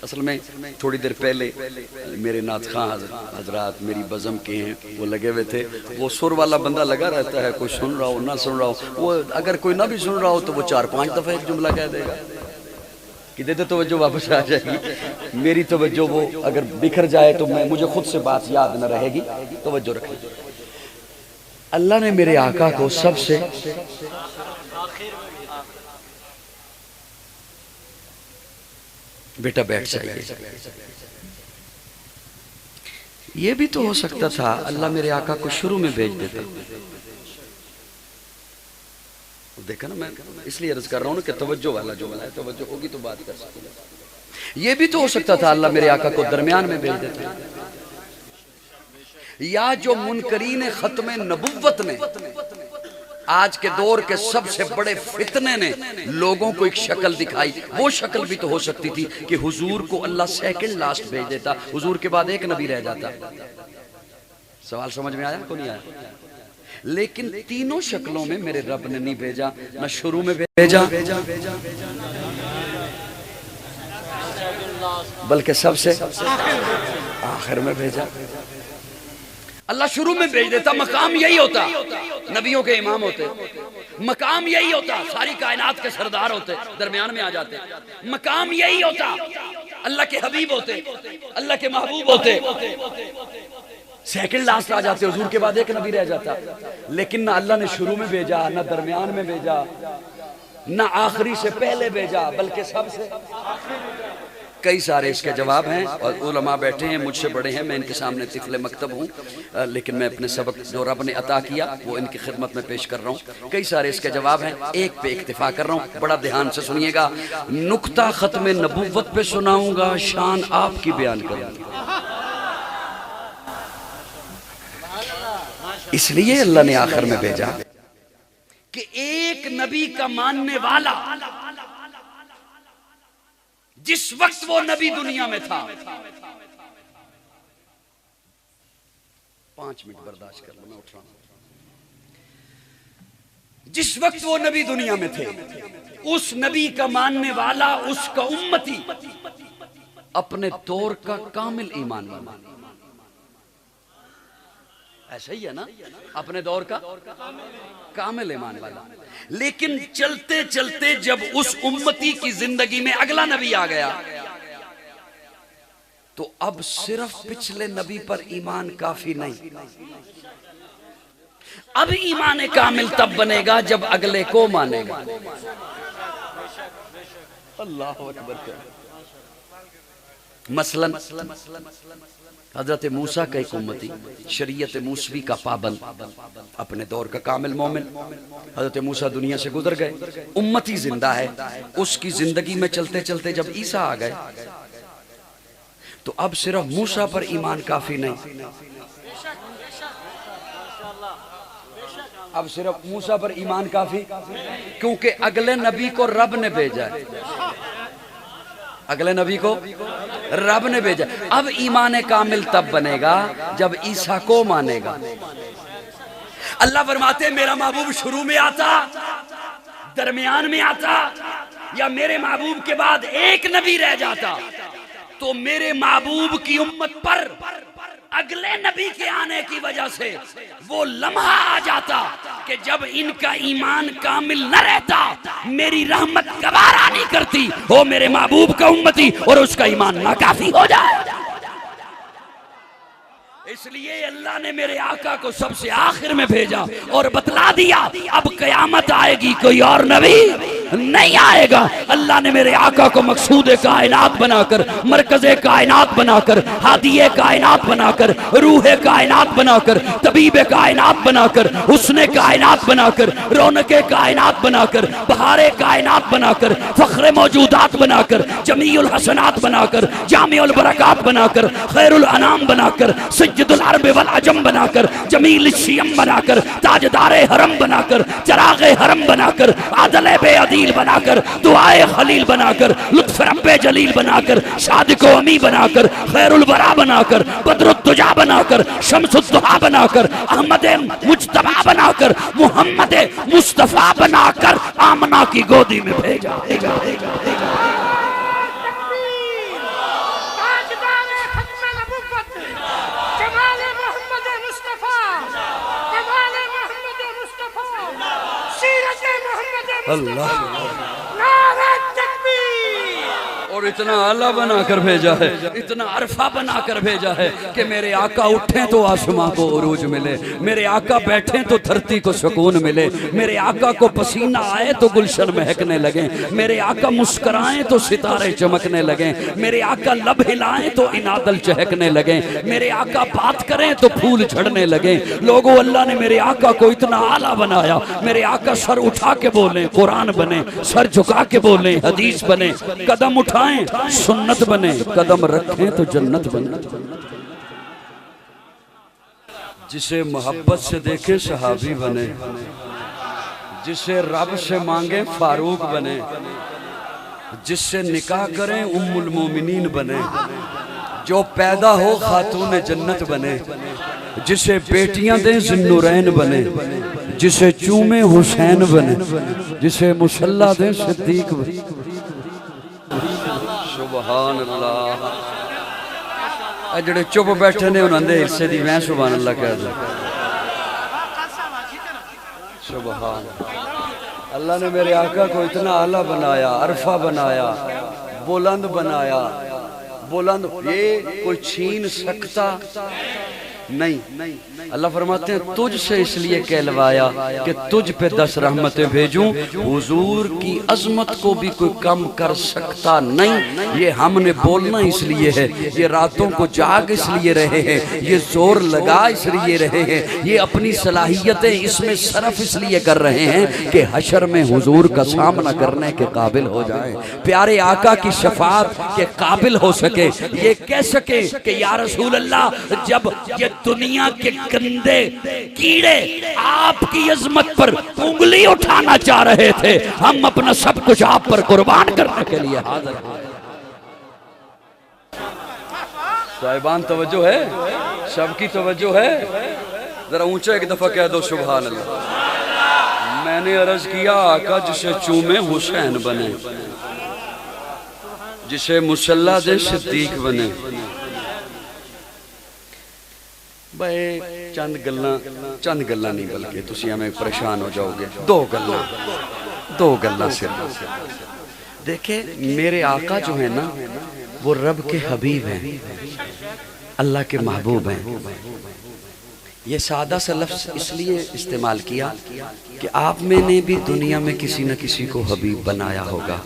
اصل میں تھوڑی دیر پہلے میرے نعت خواں حضرات میری بزم کے ہیں، وہ لگے ہوئے تھے، وہ سر والا بندہ لگا رہتا ہے، کوئی سن رہا ہو نہ سن رہا ہو، وہ اگر کوئی نہ بھی سن رہا ہو تو وہ 4-5 دفعہ ایک جملہ کہہ دے گا، کدھے تو توجہ واپس آ جائے گی۔ میری توجہ وہ اگر بکھر جائے تو مجھے خود سے بات یاد نہ رہے گی، توجہ رکھیں۔ اللہ نے میرے آقا کو سب سے بیٹا بیٹھ جائیے۔ یہ بھی تو ہو سکتا تھا اللہ میرے آقا کو شروع میں بھیج دیتا۔ دیکھا نا، میں اس لیے عرض کر رہا ہوں کہ توجہ والا جملہ ہے، توجہ ہوگی تو بات کر سکتے ہیں۔ یہ بھی تو ہو سکتا تھا اللہ میرے آقا کو درمیان میں بھیج دیتا، یا جو منکرین ختم نبوت نے، آج کے دور کے سب سے بڑے فتنے نے لوگوں کو ایک شکل دکھائی، وہ شکل بھی تو ہو سکتی تھی کہ حضور کو اللہ سیکنڈ لاسٹ بھیج دیتا، حضور کے بعد ایک نبی رہ جاتا۔ سوال سمجھ میں آیا کو نہیں آیا؟ لیکن تینوں شکلوں میں میرے رب نے نہیں بھیجا، نہ شروع میں بھیجا بلکہ سب سے آخر میں بھیجا۔ اللہ شروع میں بھیج دیتا، مقام یہی ہوتا، نبیوں کے امام ہوتے، مقام یہی ہوتا، ساری کائنات کے سردار ہوتے، درمیان میں آ جاتے، مقام یہی ہوتا، اللہ کے حبیب ہوتے، اللہ کے محبوب ہوتے، سیکنڈ لاسٹ آ جاتے، حضور کے بعد ایک نبی رہ جاتا۔ لیکن نہ اللہ نے شروع میں بھیجا، نہ درمیان میں بھیجا، نہ آخری سے پہلے بھیجا، بلکہ سب سے۔ کئی سارے اس کے جواب ہیں، اور علماء بیٹھے ہیں مجھ سے بڑے ہیں، میں ان کے سامنے طفل مکتب ہوں، لیکن میں اپنے سبق جو رب نے عطا کیا وہ ان کی خدمت میں پیش کر رہا ہوں۔ کئی سارے اس کے جواب ہیں، ایک پہ اکتفا کر رہا ہوں، بڑا دھیان سے سنیے گا۔ نکتہ ختم نبوت پہ سناؤں گا، شان آپ کی بیان کروں گا۔ اس لیے اللہ نے آخر میں بھیجا کہ ایک نبی کا ماننے والا جس وقت وہ نبی دنیا میں تھا، 5 منٹ برداشت کر لو، میں اٹھ رہا ہوں۔ جس وقت وہ نبی دنیا میں تھے، اس نبی کا ماننے والا، اس کا امتی اپنے دور کا کامل ایمان والا، ایسا ہی ہے نا، اپنے دور کا کامل ایمان والا۔ لیکن چلتے چلتے جب اس امتی کی زندگی میں اگلا نبی آ گیا تو اب صرف پچھلے نبی پر ایمان کافی نہیں، اب ایمان کامل تب بنے گا جب اگلے کو مانے گا۔ اللہ اکبر۔ مثلا حضرت موسیٰ کا ایک امتی، شریعت موسوی کا پابند، اپنے دور کا کامل مومن، حضرت موسیٰ دنیا سے گزر گئے، امتی زندہ ہے، اس کی زندگی میں چلتے چلتے جب عیسیٰ آ گئے تو اب صرف موسیٰ پر ایمان کافی نہیں، اب صرف موسیٰ پر ایمان کافی، کیونکہ اگلے نبی کو رب نے بھیجا ہے، اگلے نبی کو رب نے بھیجا۔ اب ایمان کامل تب بنے گا جب عیسیٰ کو مانے گا۔ اللہ فرماتے ہیں میرا محبوب شروع میں آتا، درمیان میں آتا، یا میرے محبوب کے بعد ایک نبی رہ جاتا تو میرے محبوب کی امت پر اگلے نبی کے آنے کی وجہ سے وہ لمحہ آ جاتا کہ جب ان کا ایمان کامل نہ رہتا، میری رحمت گوارا نہیں کرتی وہ میرے محبوب کا امتی اور اس کا ایمان ناکافی ہو جائے۔ اس لیے اللہ نے میرے آقا کو سب سے آخر میں بھیجا اور بتلا دیا اب قیامت آئے گی کوئی اور نبی نہیں آئے گا۔ اللہ نے میرے آقا کو مقصود کائنات بنا کر، مرکز کائنات بنا کر، ہادی کائنات بنا کر، روح کائنات بنا کر، طبیب کائنات بنا کر، حسن کائنات بنا کر، رونق کائنات بنا کر، بہار کائنات بنا کر، فخر موجودات بنا کر، جمیع الحسنات بنا کر، جامع البرکات بنا کر، خیر الانام بنا کر، سجد العرب والعجم بنا کر، جمیل الشیم بنا کر، تاجدار حرم بنا کر، چراغ حرم بنا کر، عادل بے عدیل بنا کر، دعائے خلیل بنا کر، لطف رب جلیل بنا کر، صادق و امی بنا کر، خیر الورا بنا کر، بدر الدجا بنا کر، شمس الضحا بنا کر، احمد مجتبی بنا کر، محمد مصطفیٰ بنا کر آمنہ کی گودی میں بھیجا۔ اللہ اور اتنا اعلیٰ بنا کر بھیجا ہے، اتنا عرفہ بنا کر بھیجا ہے کہ میرے آقا اٹھیں تو آسمان کو عروج ملے، میرے آقا بیٹھیں تو دھرتی کو سکون ملے، میرے آقا کو پسینہ آئے تو گلشن مہکنے لگیں، میرے آقا مسکرائیں تو ستارے چمکنے لگیں، میرے آقا لب ہلائیں تو انادل چہکنے لگیں، میرے آقا بات کریں تو پھول جھڑنے لگیں۔ لوگوں اللہ نے میرے آقا کو اتنا اعلیٰ بنایا، میرے آقا سر اٹھا کے بولیں قرآن بنے، سر جھکا کے بولیں حدیث بنے، قدم اٹھائیں سنت بنے، قدم رکھیں تو جنت بنے۔ جسے محبت سے دیکھیں صحابی بنے، جسے رب سے مانگیں فاروق بنے، جس سے نکاح کریں ام المومنین بنے، جو پیدا ہو خاتون جنت بنے، جسے بیٹیاں دیں ذوالنورین بنے، جسے چومیں حسین بنے، جسے مصلی دیں صدیق بنے۔ سبحان اللہ۔ جڑے چپ بیٹھے نے انہوں نے حصے دی میں سبحان اللہ کہہ دوں۔ سبحان اللہ۔ اللہ نے میرے آقا کو اتنا اعلیٰ بنایا، عرفہ بنایا، بلند بنایا، بلند یہ کوئی چھین سکتا نہیں۔ اللہ فرماتے ہیں تجھ سے اس لیے کہلوایا کہ تجھ پہ 10 رحمتیں بھیجوں، حضور کی عظمت کو بھی کوئی کم کر سکتا نہیں۔ یہ ہم نے بولنا اس لیے ہے، یہ راتوں کو جاگ اس لیے رہے ہیں، یہ زور لگا اس لیے رہے ہیں، یہ اپنی صلاحیتیں اس میں صرف اس لیے کر رہے ہیں کہ حشر میں حضور کا سامنا کرنے کے قابل ہو جائیں، پیارے آقا کی شفاعت کے قابل ہو سکے، یہ کہہ سکے کہ یا رسول اللہ جب یہ دنیا کے گندے کیڑے آپ کی عظمت پر انگلی اٹھانا چاہ رہے تھے، ہم اپنا سب کچھ آپ پر قربان کرنے کے لیے حاضر ہیں۔ صاحبان توجہ ہے، سب کی توجہ ہے، ذرا اونچا ایک دفعہ کہہ دو سبحان اللہ۔ میں نے عرض کیا آقا جسے چومے حسین بنے، جسے مصلی دے صدیق بنے۔ بھائی چند گلہ نہیں بلکہ تسی ہمیں پریشان ہو جاؤ گے، دو گلہ صرف۔ دیکھیں میرے آقا جو ہیں نا وہ رب کے حبیب ہیں، اللہ کے محبوب ہیں۔ یہ سادہ سا لفظ اس لیے استعمال کیا کہ آپ میں نے بھی دنیا میں کسی نہ کسی کو حبیب بنایا ہوگا،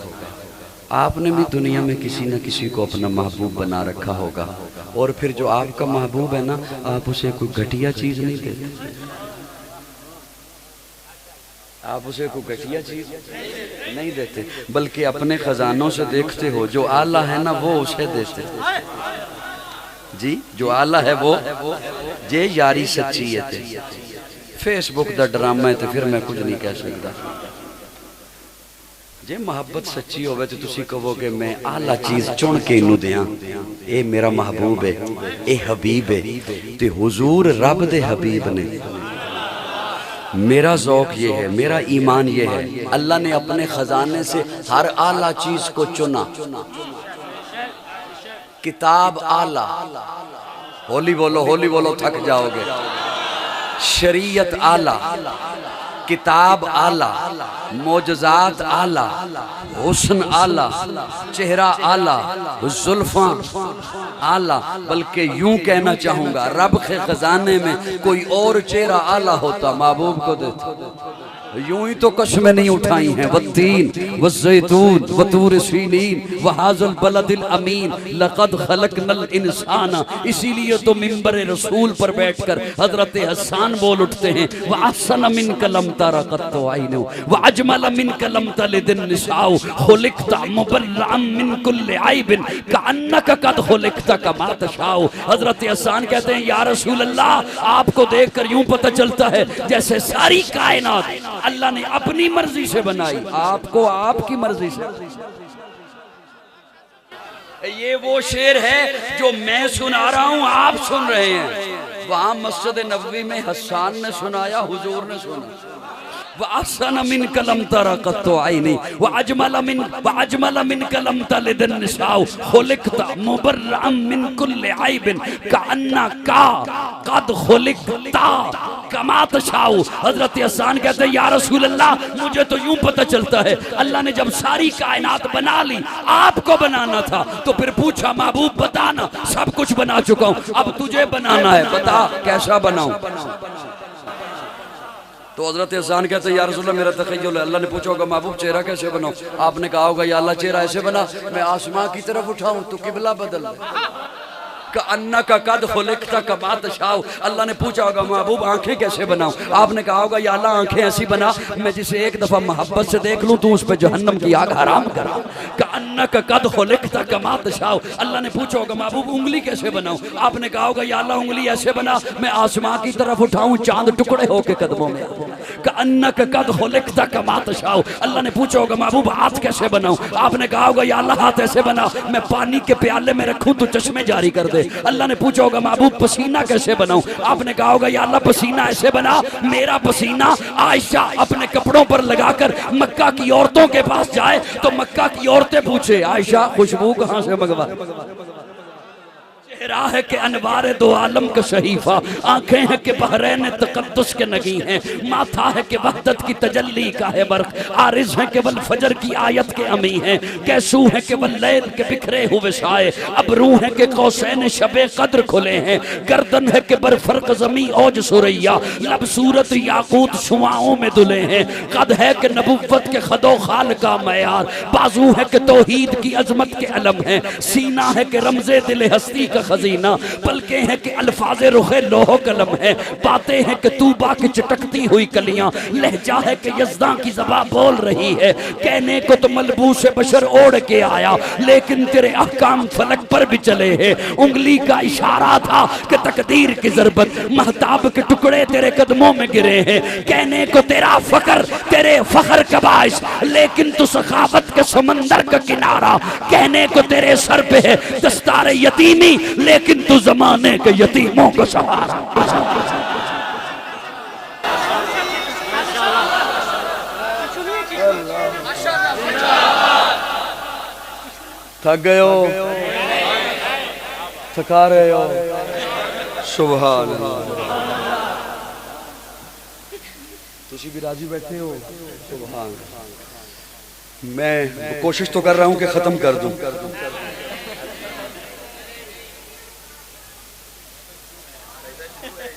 آپ نے بھی دنیا میں کسی نہ کسی کو اپنا محبوب بنا رکھا ہوگا، اور پھر جو آپ کا محبوب ہے نا آپ اسے کوئی گھٹیا چیز نہیں دیتے، آپ اسے کوئی گھٹیا چیز نہیں دیتے بلکہ اپنے خزانوں سے دیکھتے ہو جو اعلیٰ ہے نا وہ اسے دیتے جی، جو اعلیٰ ہے وہ جے یاری سچی ہے تے فیس بک دا ڈرامہ ہے تے پھر میں کچھ نہیں کہہ سکتا جے محبت سچی ہوئے تو تسی کہو کہ میں اعلیٰ چیز چن کے انہوں دیاں، اے میرا محبوب ہے، اے حبیب ہے، تے حضور رب دے حبیب نے میرا ذوق یہ ہے، میرا ایمان یہ ہے، اللہ نے اپنے خزانے سے ہر اعلیٰ چیز کو چنا، کتاب اعلیٰ، ہولی بولو تھک جاؤ گے، شریعت اعلیٰ، کتاب اعلیٰ، معجزات اعلیٰ، حسن اعلیٰ، چہرہ اعلیٰ، زلفاں اعلیٰ، بلکہ یوں کہنا چاہوں گا رب کے خزانے میں کوئی اور چہرہ اعلیٰ ہوتا محبوب کو دیتا، یوں ہی تو قسمیں نہیں اٹھائی ہیں، والتین والزیتون وطور سینین وہذا البلد الامین لقد خلقنا الانسان، اسی لیے تو منبر رسول پر بیٹھ کر حضرت حسان بول اٹھتے ہیں وَأَحْسَنَ مِنْكَ لَمْ تَرَ قَطُّ عَيْنٌ وَأَجْمَلَ مِنْكَ لَمْ تَلِدِ النِّسَاءُ خُلِقْتَ مُبَرَّأً مِنْ كُلِّ عَيْبٍ كَأَنَّكَ قَدْ خُلِقْتَ كَمَا تَشَاءُ۔ حضرت حسان کہتے ہیں یا رسول اللہ آپ کو دیکھ کر یوں پتہ چلتا ہے جیسے ساری کائنات اللہ نے اپنی مرضی سے بنائی، آپ کو آپ کی مرضی سے۔ یہ وہ شعر ہے جو میں سنا رہا ہوں آپ سن رہے ہیں، وہاں مسجد نبوی میں حسان نے سنایا، حضور نے سنا۔ وَأَحْسَنَ مِنْكَ لَمْ تَرَ قَطُّ عَيْنِي وَأَجْمَلَ مِنْكَ لَمْ تَلِدِ النِّسَاءُ خُلِقْتَ مُبَرَّأً مِنْ كُلِّ عَيْبٍ كَأَنَّكَ قَدْ خُلِقْتَ كَمَا تَشَاءُ۔ حضرت حسان کہتے ہیں یا رسول اللہ مجھے تو یوں پتہ چلتا ہے اللہ نے جب ساری کائنات بنا لی آپ کو بنانا تھا تو پھر پوچھا محبوب بتانا سب کچھ بنا چکا ہوں اب تجھے بنانا ہے، بتا کیسا بناؤں؟ تو حضرت حسان کہتے ہیں یا رسول اللہ میرا تخیل ہے، اللہ نے پوچھا ہوگا محبوب چہرہ کیسے بناؤں؟ آپ نے کہا ہوگا یا اللہ چہرہ ایسے بنا میں آسمان کی طرف اٹھاؤں تو قبلہ بدل کَأَنَّكَ قَدْ خُلِقْتَ كَمَا تَشَاءُ۔ اللہ نے پوچھا ہوگا محبوب آنکھیں کیسے بناؤں؟ آپ نے کہا ہوگا یا اللہ آنکھیں ایسی بنا میں جسے ایک دفعہ محبت سے دیکھ لوں تو اس پہ جہنم کی آگ حرام کرا۔ کَأَنَّكَ قَدْ خُلِقْتَ كَمَا تَشَاءُ۔ اللہ نے پوچھا ہوگا محبوب انگلی کیسے بناؤں؟ آپ نے کہا ہوگا یا اللہ انگلی ایسے بنا میں آسمان کی طرف اٹھاؤں چاند ٹکڑے ہو کے قدموں میں۔ کَأَنَّكَ قَدْ خُلِقْتَ كَمَا تَشَاءُ۔ اللہ نے پوچھا ہوگا محبوب ہاتھ کیسے بناؤں؟ آپ نے کہا ہوگا یا اللہ ہاتھ ایسے بنا میں پانی کے پیالے میں رکھوں تو چشمے جاری کر دے۔ اللہ نے پوچھا ہوگا محبوب پسینہ کیسے بناؤں؟ آپ نے کہا ہوگا یا اللہ پسینہ ایسے بنا میرا پسینہ عائشہ اپنے کپڑوں پر لگا کر مکہ کی عورتوں کے پاس جائے تو مکہ کی عورتیں پوچھے عائشہ خوشبو کہاں سے منگوا؟ چہرہ ہے کہ انوار دو عالم کا صحیفہ، آنکھیں ہیں کہ بحرین تقدس کے نگی ہیں، ماتھا ہے کہ وحدت کی تجلی کا ہے برق، عارض ہے کہ والفجر کی آیت کے امی ہیں، کیسو ہے کہ واللیل کے بکھرے ہوئے سائے، ابرو ہے کہ قوسین شب قدر کھلے ہیں، گردن ہے کہ برفرق زمین اوج سریا، لب صورت یاقوت شعاعوں میں دلے ہیں، قد ہے کہ نبوت کے خد و خال کا معیار، بازو ہے کہ توحید کی عظمت کے علم ہیں، سینہ ہے کہ رمز دل ہستی کا خزینہ، پلکیں ہیں کہ الفاظ رخ لوح قلم ہے، باتیں ہیں کہ طوبہ کی چٹکتی ہوئی کلیاں، لہجہ ہے کہ یزداں کی زبان بول رہی ہے، کہنے کو تو ملبوس بشر اوڑ کے آیا لیکن تیرے احکام فلک پر بھی چلے ہیں، انگلی کا اشارہ تھا کہ تقدیر کی ضربت مہتاب کے ٹکڑے تیرے قدموں میں گرے ہیں، کہنے کو تیرا فخر تیرے فخر کا باعث لیکن تو سخاوت کے سمندر کا کنارہ، کہنے کو تیرے سر پہ ہے دستار یتیمی لیکن تو زمانے کے یتیموں کو سوارا۔ تھک گئے ہو تھکا رہے ہو سبحان اللہ تسی بھی راضی بیٹھے ہو سبحان میں کوشش تو کر رہا ہوں کہ ختم کر دوں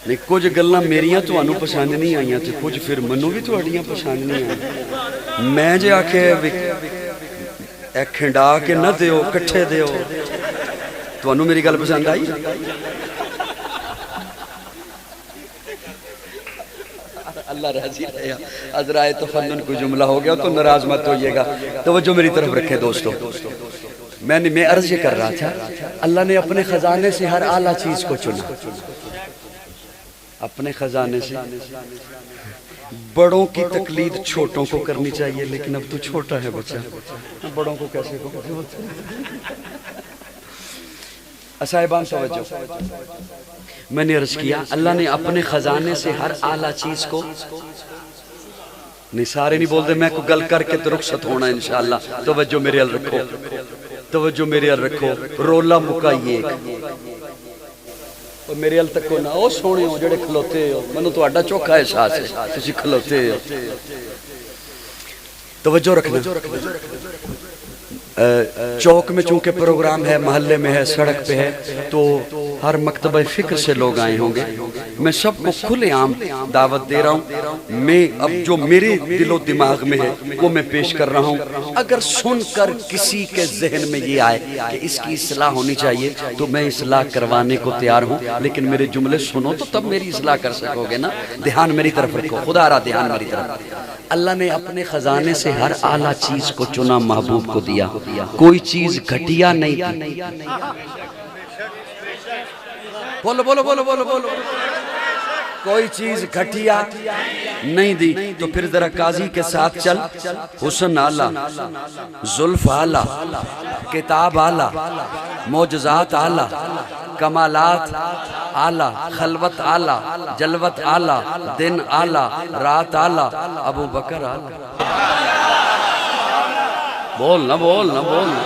نہیں کچھ گلاں میریاں تو انو پسند نہیں آئیاں تے کچھ پھر منو بھی تو اڈیاں پسند نہیں آئیاں میں جے آکھے ایک کھنڈا کے نہ دیو کٹھے دیو تانوں میری گل پسند آئی؟ اللہ راضی رہے گا. عذرائے تفنن کو جملہ ہو گیا تو ناراض مت ہوئیے گا. توجہ میری طرف رکھے دوستو. میں عرض یہ کر رہا تھا اللہ نے اپنے خزانے سے ہر اعلیٰ چیز کو چنا. اپنے خزانے سے بڑوں کی تقلید چھوٹوں کو کرنی چاہیے لیکن اب تو چھوٹا ہے بچہ, بڑوں کو کیسے کو صاحبان توجہ. میں نے عرض کیا اللہ نے اپنے خزانے سے ہر اعلیٰ چیز کو نہیں, سارے نہیں بول دے, میں کو گل کر کے تو رخصت ہونا انشاءاللہ. توجہ میرے ال رکھو, توجہ میرے ال رکھو. رولا مکائیے میرے ال تک نہ او سونے ہو جڑے کھلوتے ہو, منو تو اڈا چوکھا احساس ہے تسی کھلوتے ہو. توجہ رکھنا. چوک میں چونکہ پروگرام ہے, محلے میں ہے, سڑک پہ ہے, تو ہر مکتبہ فکر سے لوگ آئے ہوں گے. میں سب کو کھلے عام دعوت دے رہا ہوں. میں اب جو میرے دل و دماغ میں ہے وہ میں پیش کر رہا ہوں. اگر سن کر کسی کے ذہن میں یہ آئے کہ اس کی اصلاح ہونی چاہیے تو میں اصلاح کروانے کو تیار ہوں, لیکن میرے جملے سنو تو تب میری اصلاح کر سکو گے نا. دھیان میری طرف رکھو, خدا را دھیان میری طرف. اللہ نے اپنے خزانے سے ہر اعلیٰ چیز کو چنا, محبوب کو دیا. کوئی چیز گھٹیا نہیں دی. بولو بولو بولو بولو بولو. کوئی چیز گھٹیا نہیں دی. تو پھر ذرا قاضی کے ساتھ چل. حسن اعلیٰ, زلف اعلیٰ, کتاب اعلیٰ, معجزات اعلیٰ, کمالات اعلیٰ, خلوت اعلیٰ, جلوت اعلیٰ, دن اعلیٰ, رات اعلیٰ, ابو بکر اعلیٰ. بولنا بولنا بولنا.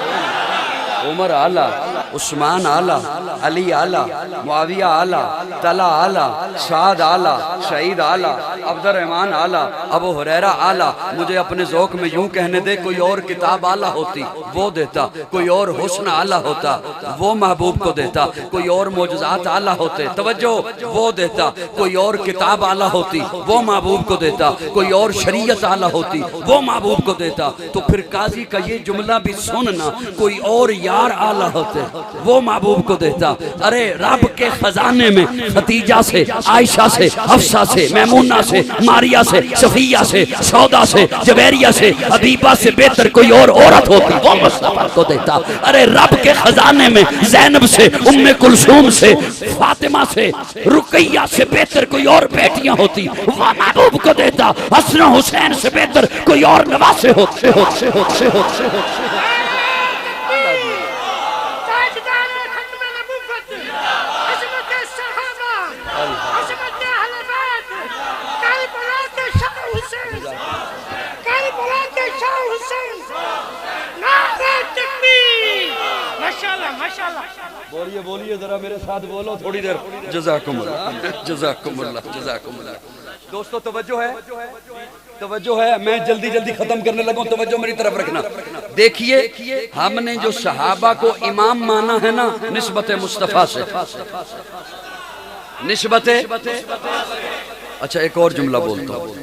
عمر اعلیٰ, عثمان اعلیٰ, علی اعلیٰ, معاویہ اعلیٰ, طلحہ اعلیٰ, سعد اعلیٰ, سعید اعلیٰ, عبد الرحمن اعلیٰ, ابو ہریرہ اعلیٰ. مجھے اپنے ذوق میں یوں کہنے دے, کوئی اور کتاب اعلیٰ ہوتی وہ دیتا, کوئی اور حسن اعلیٰ ہوتا وہ محبوب کو دیتا, کوئی اور معجزات اعلیٰ ہوتے, توجہ, وہ دیتا. کوئی اور کتاب اعلیٰ ہوتی وہ محبوب کو دیتا, کوئی اور شریعت اعلیٰ ہوتی وہ محبوب کو دیتا. تو پھر قاضی کا یہ جملہ بھی سننا, کوئی اور یار اعلیٰ ہوتے وہ محبوب کو دیتا. ارے رب کے خزانے میں ختیجہ سے, عائشہ سے, حفصہ سے, میمونہ سے, ماریہ سے, صفیہ سے, سودا سے, جویریہ سے, حبیبہ سے بہتر کوئی اور عورت ہوتی وہ مصطفیٰ کو دیتا. ارے رب کے خزانے میں زینب سے, ام کلثوم سے, فاطمہ سے, رقیہ سے بہتر کوئی اور بیٹیاں ہوتی وہ محبوب کو دیتا. حسن و حسین سے بہتر کوئی اور نواسے ہوتے. بولیے بولیے ذرا میرے ساتھ بولو تھوڑی دیر. جزاکم اللہ, جزاکم اللہ, جزاکم اللہ. دوستو توجہ ہے, توجہ ہے. میں جلدی جلدی ختم کرنے لگوں, توجہ میری طرف رکھنا. دیکھیے ہم نے جو صحابہ کو امام مانا ہے نا نسبت مصطفیٰ سے, نسبت. اچھا ایک اور جملہ بولتا ہوں,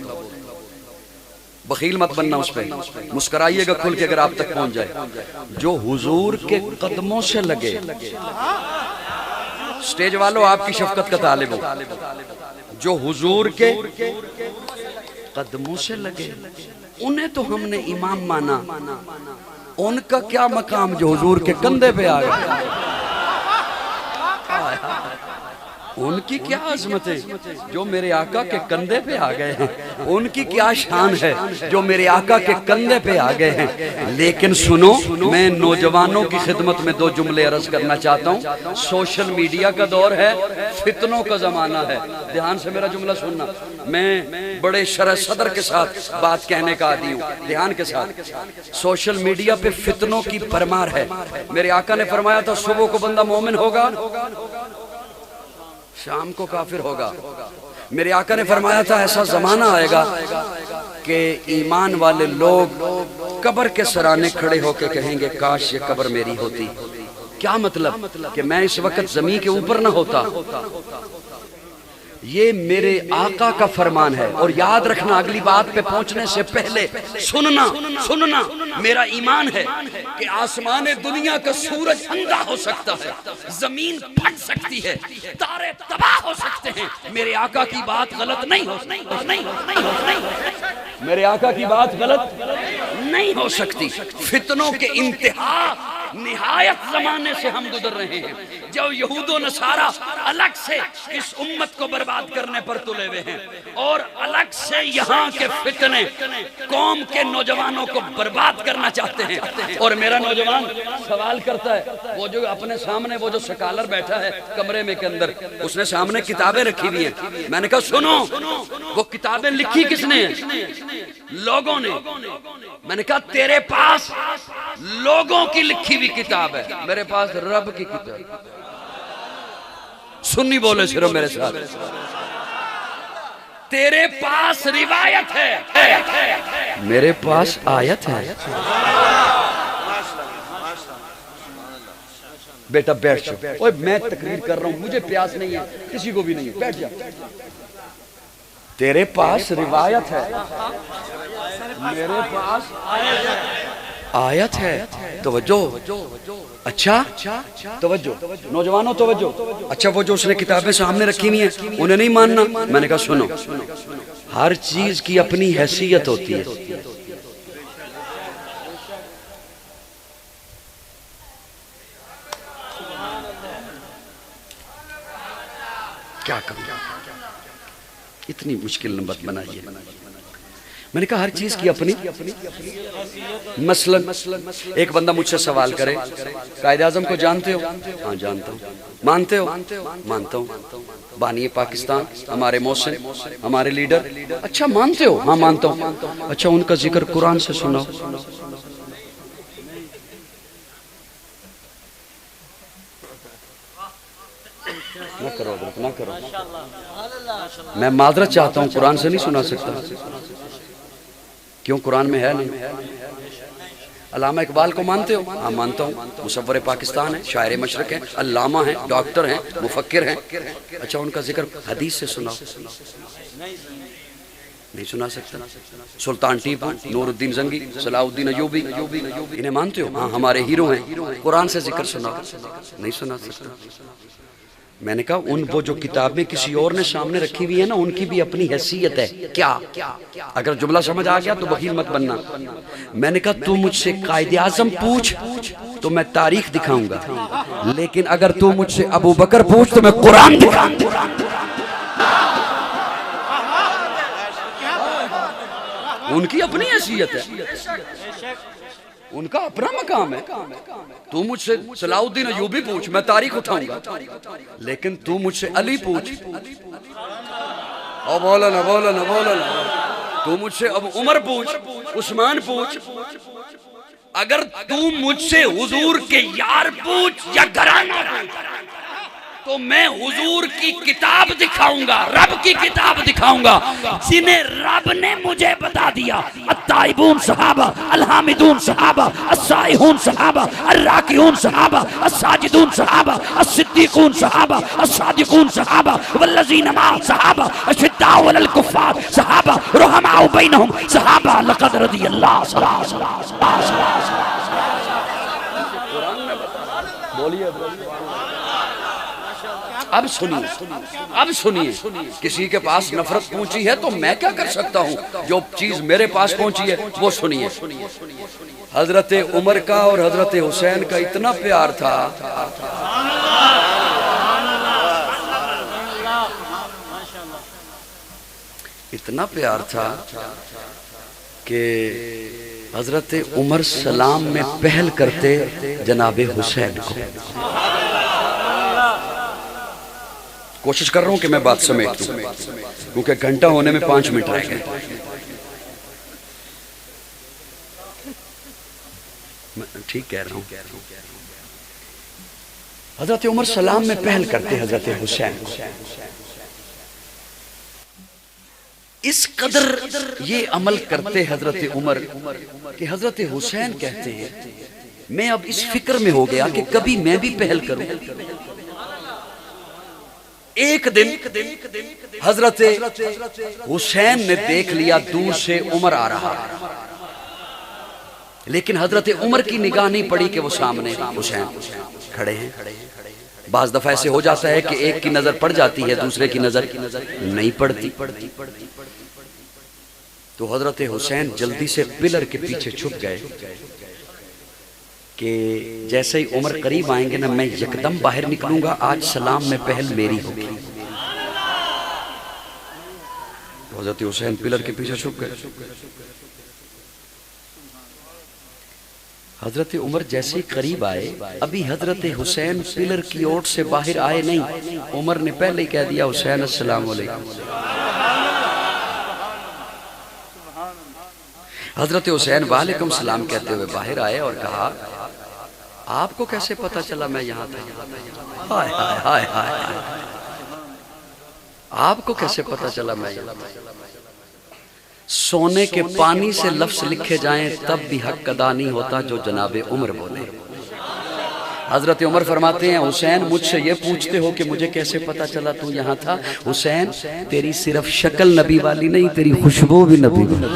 بخیل مت بننا اس پہ, مسکرائیے گا کھل کے اگر آپ تک پہنچ جائے. جو حضور کے قدموں سے لگے, سٹیج والوں آپ کی شفقت کا طالب ہو, جو حضور کے قدموں سے لگے انہیں تو ہم نے امام مانا. ان کا کیا مقام جو حضور کے کندھے پہ آ گئے, ان کی کیا عظمت ہے جو میرے آقا کے کندھے پہ آ گئے ہیں, ان کی کیا شان ہے جو میرے آقا کے کندھے پہ آ گئے ہیں. لیکن سنو, میں نوجوانوں کی خدمت میں دو جملے عرض کرنا چاہتا ہوں. سوشل میڈیا کا دور ہے, فتنوں کا زمانہ ہے. دھیان سے میرا جملہ سننا, میں بڑے شرح صدر کے ساتھ بات کہنے کا عادی ہوں. دھیان کے ساتھ, سوشل میڈیا پہ فتنوں کی بھرمار ہے. میرے آقا نے فرمایا تھا صبح کو بندہ مومن ہوگا, شام کو کافر ہوگا. میرے آقا نے فرمایا تھا ایسا زمانہ آئے گا کہ ایمان والے لوگ قبر کے سرانے کھڑے ہو کے کہیں گے کاش یہ قبر میری ہوتی. کیا مطلب؟ کہ میں اس وقت زمین کے اوپر نہ ہوتا, یہ میرے آقا کا فرمان ہے. اور یاد رکھنا اگلی بات پہ پہنچنے سے پہلے سننا میرا ایمان ہے کہ آسمان دنیا کا سورج اندھا ہو سکتا ہے, زمین پھٹ سکتی ہے, تارے تباہ ہو سکتے ہیں, میرے آقا کی بات غلط نہیں ہو میرے آقا کی بات غلط نہیں ہو سکتی. فتنوں کے انتہا نہایت زمانے سے ہم گزر رہے ہیں. جو یہود و نصارہ الگ سے اس امت کو برباد کرنے پر تلے ہوئے ہیں, اور الگ سے یہاں کے فتنے قوم کے نوجوانوں کو برباد کرنا چاہتے ہیں. اور میرا نوجوان سوال کرتا ہے, وہ جو اپنے سامنے وہ جو سکالر بیٹھا ہے کمرے میں کے اندر, اس نے سامنے کتابیں رکھی ہوئی ہیں. میں نے کہا سنو, وہ کتابیں لکھی کس نے؟ لوگوں نے. میں نے کہا تیرے پاس لوگوں کی لکھی ہوئی کتاب ہے, میرے پاس رب کی کتاب. سنی بولے صرف میرے ساتھ. تیرے پاس روایت ہے, میرے پاس آیت ہے. بیٹا بیٹھ جاؤ. اوے میں تقریر کر رہا ہوں, مجھے پیاس نہیں ہے, کسی کو بھی نہیں ہے, بیٹھ جا. تیرے پاس روایت ہے, میرے پاس آیت ہے. توجہ, اچھا توجہ نوجوانوں توجہ. اچھا وہ جو اس نے کتابیں سامنے رکھی ہوئی ہیں انہیں نہیں ماننا؟ میں نے کہا سنو, ہر چیز کی اپنی حیثیت ہوتی ہے. کیا کروں, اتنی مشکل نمبر بنائیے. میں نے کہا ہر چیز کی اپنی. مثلا ایک بندہ مجھ سے سوال کرے, قائد اعظم کو جانتے ہو؟ ہاں جانتا ہوں. مانتے ہو؟ مانتا ہوں. بانی پاکستان ہمارے محسن ہمارے لیڈر, اچھا مانتے ہو؟ ہاں مانتا ہوں. اچھا ان کا ذکر قرآن سے سناؤ. نہ کرو نہ کرو, میں معذرت چاہتا ہوں, قرآن سے نہیں سنا سکتا. کیوں؟ قرآن میں ہے نہیں. علامہ اقبال کو مانتے ہو؟ ہاں مانتا ہوں. مصور پاکستان ہے, شاعر مشرق ہیں, علامہ ہیں, ڈاکٹر ہیں, مفکر ہیں. اچھا ان کا ذکر حدیث سے سناؤ. نہیں سنا سکتا. سلطان ٹیپو, نور الدین زنگی, صلاح الدین ایوبی, انہیں مانتے ہو؟ ہاں ہمارے ہیرو ہیں. قرآن سے ذکر سناؤ. نہیں سنا سکتا. میں نے کہا ان وہ جو کتابیں کسی اور نے سامنے رکھی ہوئی ہیں نا, ان کی بھی اپنی حیثیت ہے. کیا؟ اگر جملہ سمجھ آ گیا تو بخیل مت بننا. میں نے کہا تو مجھ سے قائد اعظم پوچھ تو میں تاریخ دکھاؤں گا, لیکن اگر تو مجھ سے ابو بکر پوچھ تو میں قرآن دکھاؤں گا. ان کی اپنی حیثیت ہے, ان کا اپنا مقام ہے. تو مجھ سے صلاح الدین ایوبی پوچھ, میں تاریخ اٹھاؤں گا, لیکن تو مجھ سے علی پوچھ, او مولانا مولانا مولانا, تو مجھ سے اب عمر پوچھ, عثمان پوچھ. اگر تو مجھ سے حضور کے یار پوچھ یا گھرانہ پوچھ تو میں حضور کی کتاب دکھاؤں گا, رب کی کتاب دکھاؤں گا, جنہیں رب نے مجھے بتا دیا. التائبون صحابہ, الحامدون صحابہ, السائحون صحابہ, الراکعون صحابہ, الساجدون صحابہ, الصدیقون صحابہ, الصادقون صحابہ, والذین معہ صحابہ, اشداء علی الکفار صحابہ, رحماء بینہم صحابہ, لقد رضی اللہ بولیے. اب سنیے, کسی کے پاس نفرت پہنچی ہے تو میں کیا کر سکتا ہوں؟ جو چیز میرے پاس پہنچی ہے وہ سنیے. حضرت عمر کا اور حضرت حسین کا اتنا پیار تھا, اتنا پیار تھا کہ حضرت عمر سلام میں پہل کرتے جناب حسین کو. کوشش کر رہا ہوں کہ میں بات سمیٹ دوں, کیونکہ گھنٹہ ہونے میں 5 منٹ رہ گئے. ٹھیک کہہ رہا ہوں. حضرت عمر سلام میں پہل کرتے حضرت حسین کو. اس قدر یہ عمل کرتے حضرت عمر کہ حضرت حسین کہتے ہیں میں اب اس فکر میں ہو گیا کہ کبھی میں بھی پہل کروں. ایک دن حضرت حسین نے دیکھ لیا دور سے عمر آ رہا، لیکن حضرت عمر کی نگاہ نہیں پڑی کہ وہ سامنے حسین کھڑے ہیں۔ بعض دفعہ ایسے ہو جاتا ہے کہ ایک کی نظر پڑ جاتی ہے، دوسرے کی نظر نہیں پڑتی، تو حضرت حسین جلدی سے پلر کے پیچھے چھپ گئے کہ جیسے ہی عمر قریب آئیں گے نا میں یکدم باہر نکلوں گا، آج سلام میں پہل میری ہوگی۔ حضرت حسین پلر کے پیچھے چھپ گئے۔ حضرت عمر جیسے قریب آئے، ابھی حضرت حسین پلر کی اوٹ سے باہر آئے نہیں، عمر نے پہلے ہی کہہ دیا حسین السلام علیکم۔ حضرت حسین وعلیکم السلام کہتے ہوئے باہر آئے اور کہا آپ کو کیسے پتا چلا میں یہاں تھا؟ ہائے ہائے ہائے ہائے، آپ کو کیسے پتا چلا میں یہاں تھا؟ سونے کے پانی سے لفظ لکھے جائیں تب بھی حق ادا نہیں ہوتا جو جناب عمر بولے۔ حضرت عمر فرماتے ہیں حسین مجھ سے یہ پوچھتے ہو کہ مجھے کیسے پتا چلا تو یہاں تھا؟ حسین تیری صرف شکل نبی والی نہیں، تیری خوشبو بھی نبی والی۔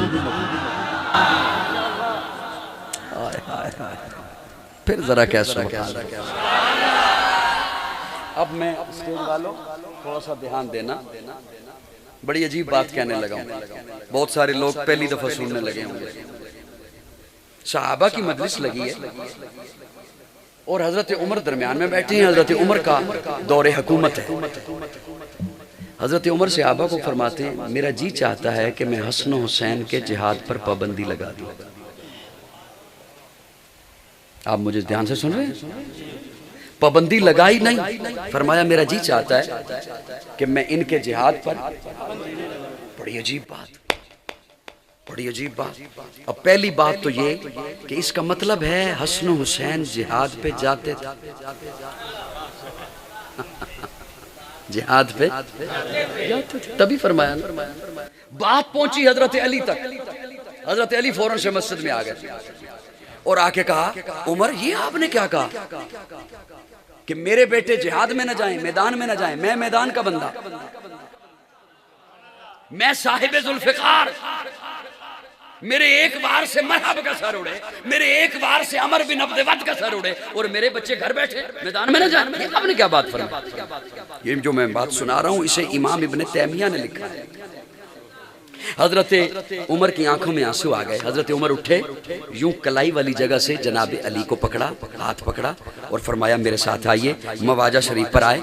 پھر ذرا کیسا اب میں اسٹیج والوں تھوڑا سا دھیان دینا، بڑی عجیب بات کہنے لگا ہوں، بہت سارے لوگ پہلی دفعہ سننے لگے ہوں۔ صحابہ کی مجلس لگی ہے اور حضرت عمر درمیان میں بیٹھے ہیں، حضرت عمر کا دور حکومت ہے۔ حضرت عمر صحابہ کو فرماتے ہیں میرا جی چاہتا ہے کہ میں حسن و حسین کے جہاد پر پابندی لگا دوں۔ آپ مجھے دھیان سے سن رہے ہیں؟ پابندی لگائی نہیں، فرمایا میرا جی چاہتا ہے کہ میں ان کے جہاد پر۔ بڑی عجیب بات، بڑی عجیب بات۔ اب پہلی بات تو یہ کہ اس کا مطلب ہے حسن و حسین جہاد پہ جاتے تھے، جہاد پہ تبھی فرمایا نا۔ بات پہنچی حضرت علی تک، حضرت علی فوراً سے مسجد میں آ گئے اور آ کے کہا عمر یہ آپ نے کیا کہا کہ میرے بیٹے جہاد میں نہ جائیں، میدان میں نہ جائیں؟ میں میدان کا بندہ، میں صاحب ذوالفقار، میرے ایک بار سے مرحب کا سر اڑے، میرے ایک بار سے عمر بن عبد ود کا سر اڑے اور میرے بچے گھر بیٹھے میدان میں نہ جائیں؟ یہ آپ نے کیا بات فرمائی؟ یہ جو میں بات سنا رہا ہوں اسے امام ابن تیمیہ نے لکھا ہے۔ حضرت عمر کی آنکھوں میں آنسو آ گئے۔ حضرت عمر اٹھے، یوں کلائی والی جگہ سے جناب علی کو پکڑا، ہاتھ پکڑا اور فرمایا میرے ساتھ آئیے۔ مواجہ شریف پر آئے،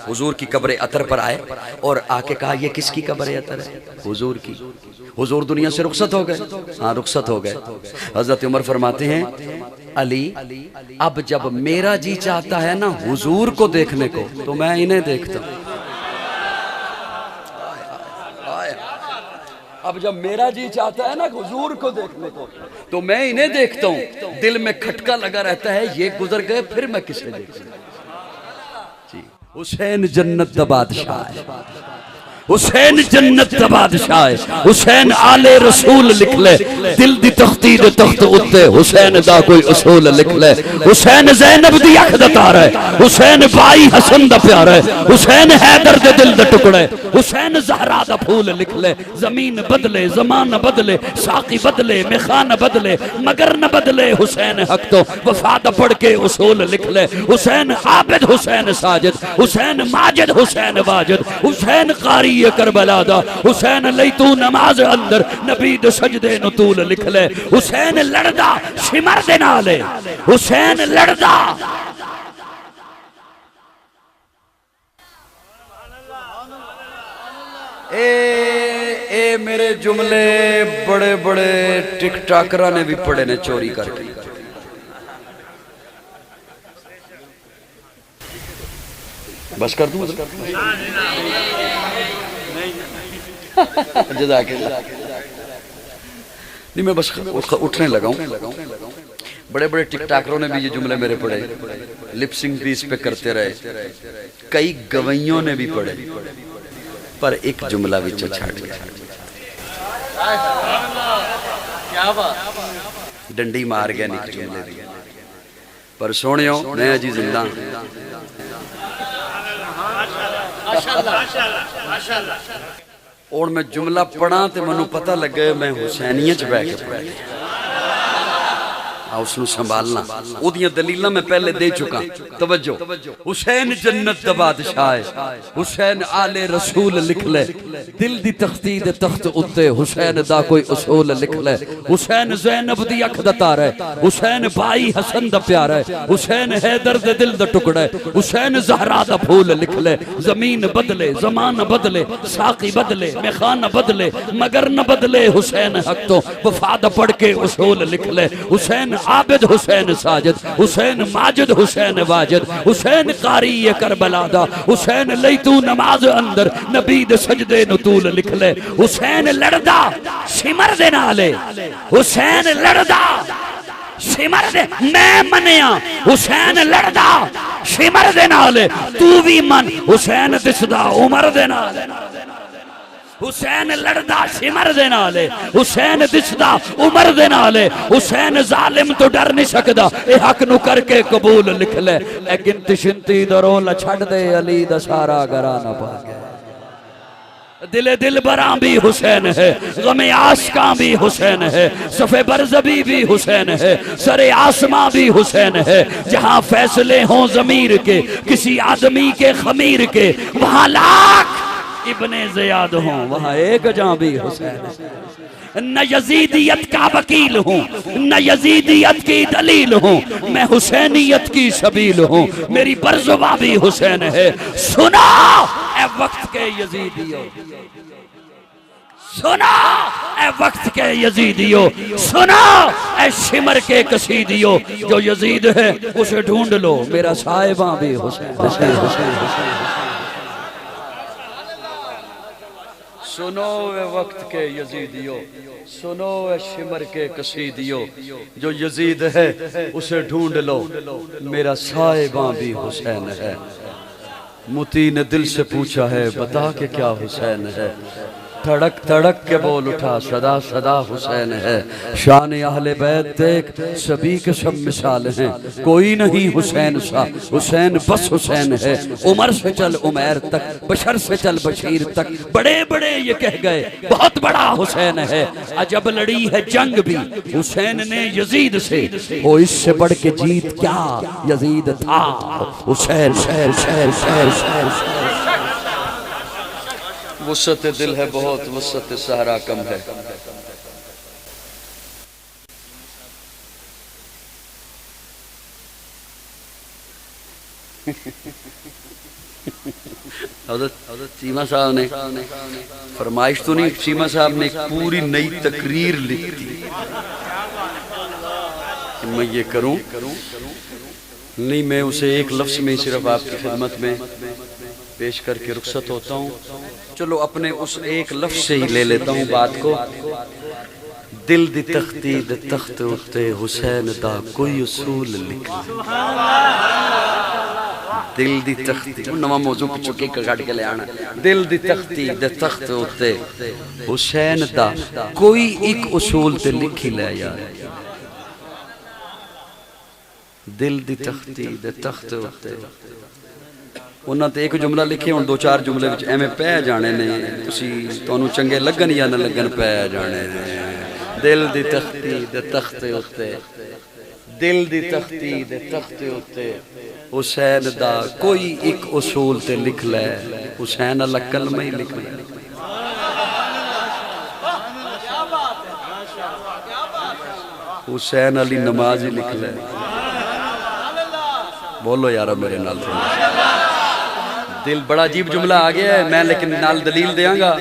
حضور کی قبر عطر پر آئے اور آ کے کہا یہ کس کی قبر عطر ہے؟ حضور کی۔ حضور دنیا سے رخصت ہو گئے؟ ہاں رخصت ہو گئے۔ حضرت عمر فرماتے ہیں علی اب جب میرا جی چاہتا ہے نا حضور کو دیکھنے کو تو میں انہیں دیکھتا ہوں۔ اب جب میرا جی چاہتا ہے نا حضور کو دیکھنے کو تو میں انہیں دیکھتا ہوں۔ دل میں کھٹکا لگا رہتا ہے یہ گزر گئے پھر میں کسے دیکھوں؟ حسین جنت دا بادشاہ ہے، حسین جنت دا بادشاہ ہے۔ حسین آل رسول لکھ لے، دل دی تختی دے تخت اتے حسین دا کوئی اصول لکھ لے۔ حسین زینب دی اکھ دا تارا ہے، حسین بائی حسن دا پیارا ہے، حسین حیدر دے دل دا ٹکڑے، حسین زہرا دا پھول لکھ لے۔ زمین بدلے، زمان بدلے، ساقی بدلے، میخان بدلے، مگر نہ بدلے حسین حق تو وفا دا پڑھ کے اصول لکھ لے۔ حسین عابد، حسین ساجد، حسین ماجد، حسین واجد، حسین قاری کربلا دا، حسین لئی تو نماز اندر نبی دے سجدے نو طول لکھ لے۔ حسین لڑدا شمر دے نالے، حسین لڑدا۔ اے میرے جملے بڑے بڑے ٹک ٹاکرہ نے بھی پڑھے نے چوری کر کے۔ بس کر دوں جزاک اللہ۔ نہیں میں بس اٹھنے لگا ہوں۔ بڑے بڑے ٹک ٹاکروں نے بھی یہ جملے میرے پڑھے، لپ سنگ بھی اس پہ کرتے رہے، کئی گویوں نے بھی پڑھے، پر ایک جملہ وچوں چھٹ گیا۔ ڈنڈی مار گیا نک جملے دی، پر سونیو میں جی زندہ اور میں جملہ پڑھا تے منو پتہ لگ گئے میں حسینیہ چ بیٹھ کے پڑھ گیا اس نے سنبھالنا او دیاں دلیلاں میں پہلے دے چکا توجہ حسین جنت دا بادشاہ ہے حسین آل رسول لکھ لے دل دی تختی دے تخت اتے حسین دا کوئی اصول لکھ لے حسین زینب دی اکھ دا تارا ہے حسین بھائی حسن دا پیارا ہے حسین حیدر دے دل دا ٹکڑا ہے حسین زہرا دا پھول لکھ لے زمین بدلے زمان بدلے ساقی بدلے میخانہ بدلے مگر نہ بدلے حسین حق تو وفاد پڑھ کے اصول لکھ لے حسین عابد حسین ساجد حسین ماجد حسین واجد حسین قاری کربلا دا حسین لیتو نماز اندر نبی دے سجدے نطول لکھ لے حسین لڑدا سمر دے نالے حسین لڑدا سمر دے میں منیا حسین لڑدا سمر دے نالے تو بھی من حسین دسدا عمر دے نالے حسین لڑدا سمر دے نالے حسین دسدا عمر دے نالے حسین ظالم تو ڈر نہیں سکدا اے حق نو کر کے قبول لکھ لے اے گنتی شنتی درولا چھڑ دے علی دا سارا گرانا پا گیا دل بران بھی حسین ہے غم عاشقاں بھی حسین ہے صف برزبی بھی حسین ہے سر آسماں بھی حسین ہے جہاں فیصلے ہوں ضمیر کے کسی آدمی کے خمیر کے وہاں لاکھ ابن زیاد ہوں وہاں ایک جہاں بھی حسین ہے نہ یزیدیت کا وکیل ہوں نہ یزیدیت کی دلیل ہوں میں حسینیت کی سبیل ہوں میری برزبہ بھی حسین ہے سنا اے وقت کے یزیدیوں سنا اے وقت کے یزیدیوں سنا اے شمر کے قصیدیوں جو یزید ہے اسے ڈھونڈ لو میرا صاحبہ بھی حسین سنو اے وقت کے یزیدیو سنو اے شمر کے قصیدیو جو یزید ہے اسے ڈھونڈ لو میرا صاحباں بھی حسین ہے متی نے دل سے پوچھا ہے بتا کہ کیا حسین ہے تھڑک تھڑک کے بول اٹھا صدا صدا حسین ہے شان اہل بیت دیکھ سبھی کے سب مثال ہیں کوئی نہیں حسین سا حسین بس حسین ہے عمر سے چل عمیر تک بشر سے چل بشیر تک بڑے بڑے یہ کہہ گئے بہت بڑا حسین ہے عجب لڑی ہے جنگ بھی حسین نے یزید سے وہ اس سے بڑھ کے جیت کیا یزید تھا حسین شہر شہر شہر شہر وسعت دل ہے بہت وسعت صحرا کم ہے حضرت چیمہ صاحب نے فرمائش تو نہیں چیمہ صاحب نے ایک پوری نئی تقریر لکھ دی میں یہ کروں نہیں میں اسے ایک لفظ میں صرف آپ کی خدمت میں پیش کر کے رخصت ہوتا ہوں چلو اپنے اس ایک لفظ سے ہی لے لیتا ہوں بات کو دل دی تختی دے تخت اتے حسین دا کوئی اصول لکھ دل دی تختی نواں موضوع چکی کٹ کے لے آنا دل دی تختی دے تخت اتے حسین دا کوئی ایک اصول تے لکھی لے یار دل دی تختی دے تخت اتے انہاں تے ایک جملہ لکھے ہوں دو چار جملے وچ ایویں پے جانے نے تسی تانوں چنگے لگن یا نہ لگن پے جانے نے دل دی تختی دے تخت اتے دل دی تختی دے تخت اتے حسین دا کوئی ایک اصول تے لکھ لے حسین اللہ کلمہ ہی لکھ لے حسین علی نماز ہی لکھ لے بولو یارہ میرے نال دل بڑا عجیب جملہ آ گیا ہے میں لیکن نال دلیل دیاں گا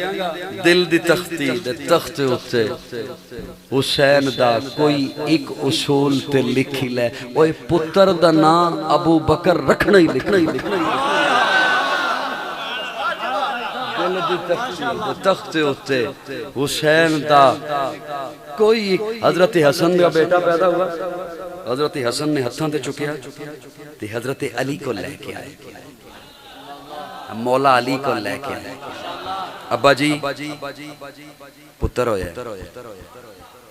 دل دی تختی دے تخت اتے حسین دا کوئی ایک اصول تے لکھی لے اوے پتر دا نام ابو بکر رکھنا ہی لکھنا ہی دل دی تختی دے تخت اتے حسین دا کوئی حضرت حسن کا بیٹا پیدا ہوا حضرت حسن نے ہتھاں تے چکیا تے حضرت علی کو لے کے آئے مولا علی کو لے کے آئے ابا جی پتر ہویا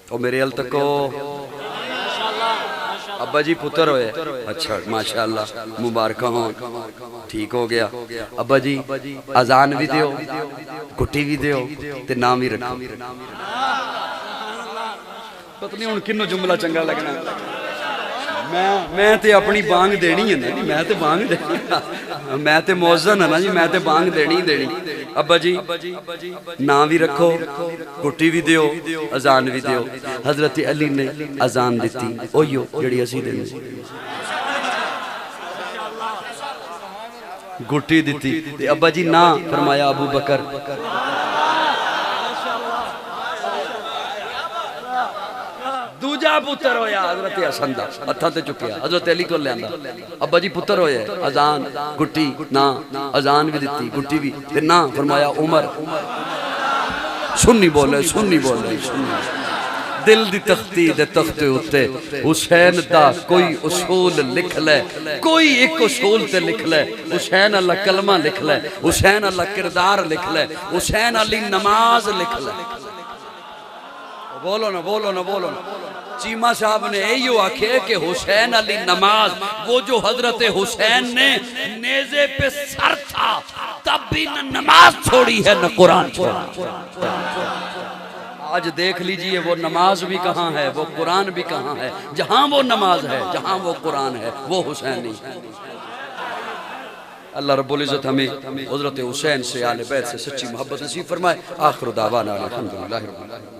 اور میرے ال تکو ابا جی پتر ہوئے اچھا ماشاءاللہ مبارکہ ہوں ٹھیک ہو گیا ابا جی اذان بھی دیو گھٹی بھی دیو تے نام بھی رکھو پتہ نہیں ان کنو جملہ چنگا لگنا میں تے اپنی بانگ دینی ہے نا میں تے بانگ دینی میں تے موزن ہے نا جی میں تے بانگ دینی دینی ابا جی نام بھی رکھو گھٹی بھی دیو اذان بھی دیو حضرت علی نے اذان دیتی اویو جڑی اسی دیں گھٹی دیتی تے ابا جی نا فرمایا ابو بکر دوجا پتر ہویا حضرت حسن دا ہتھاں تے چکیا حضرت علی کو لے آندا ابا جی پتر ہوئے اذان گھٹی نا اذان بھی دیتی گھٹی بھی تے نا فرمایا عمر سنی بولے دل دی تختی دے تختے ہوتے حسین دا کوئی اصول لکھ لے کوئی ایک اصول تے لکھ لے حسین اللہ کلمہ لکھ لے حسین اللہ کردار لکھ لے حسین علی نماز لکھ لے بولو نا چیمہ صاحب نے ایو آکھے کہ حسین علی نماز وہ جو حضرت حسین نے نیزے پہ سر تھا تب بھی نہ نماز چھوڑی ہے نہ قرآن چھوڑا آج دیکھ لیجئے وہ نماز بھی کہاں ہے وہ قرآن بھی کہاں ہے جہاں وہ نماز ہے جہاں وہ قرآن ہے وہ حسینی اللہ رب العزت ہمیں حضرت حسین سے آل بیت سے سچی محبت نصیب فرمائے آخر دعوانا الحمدللہ رب العالمین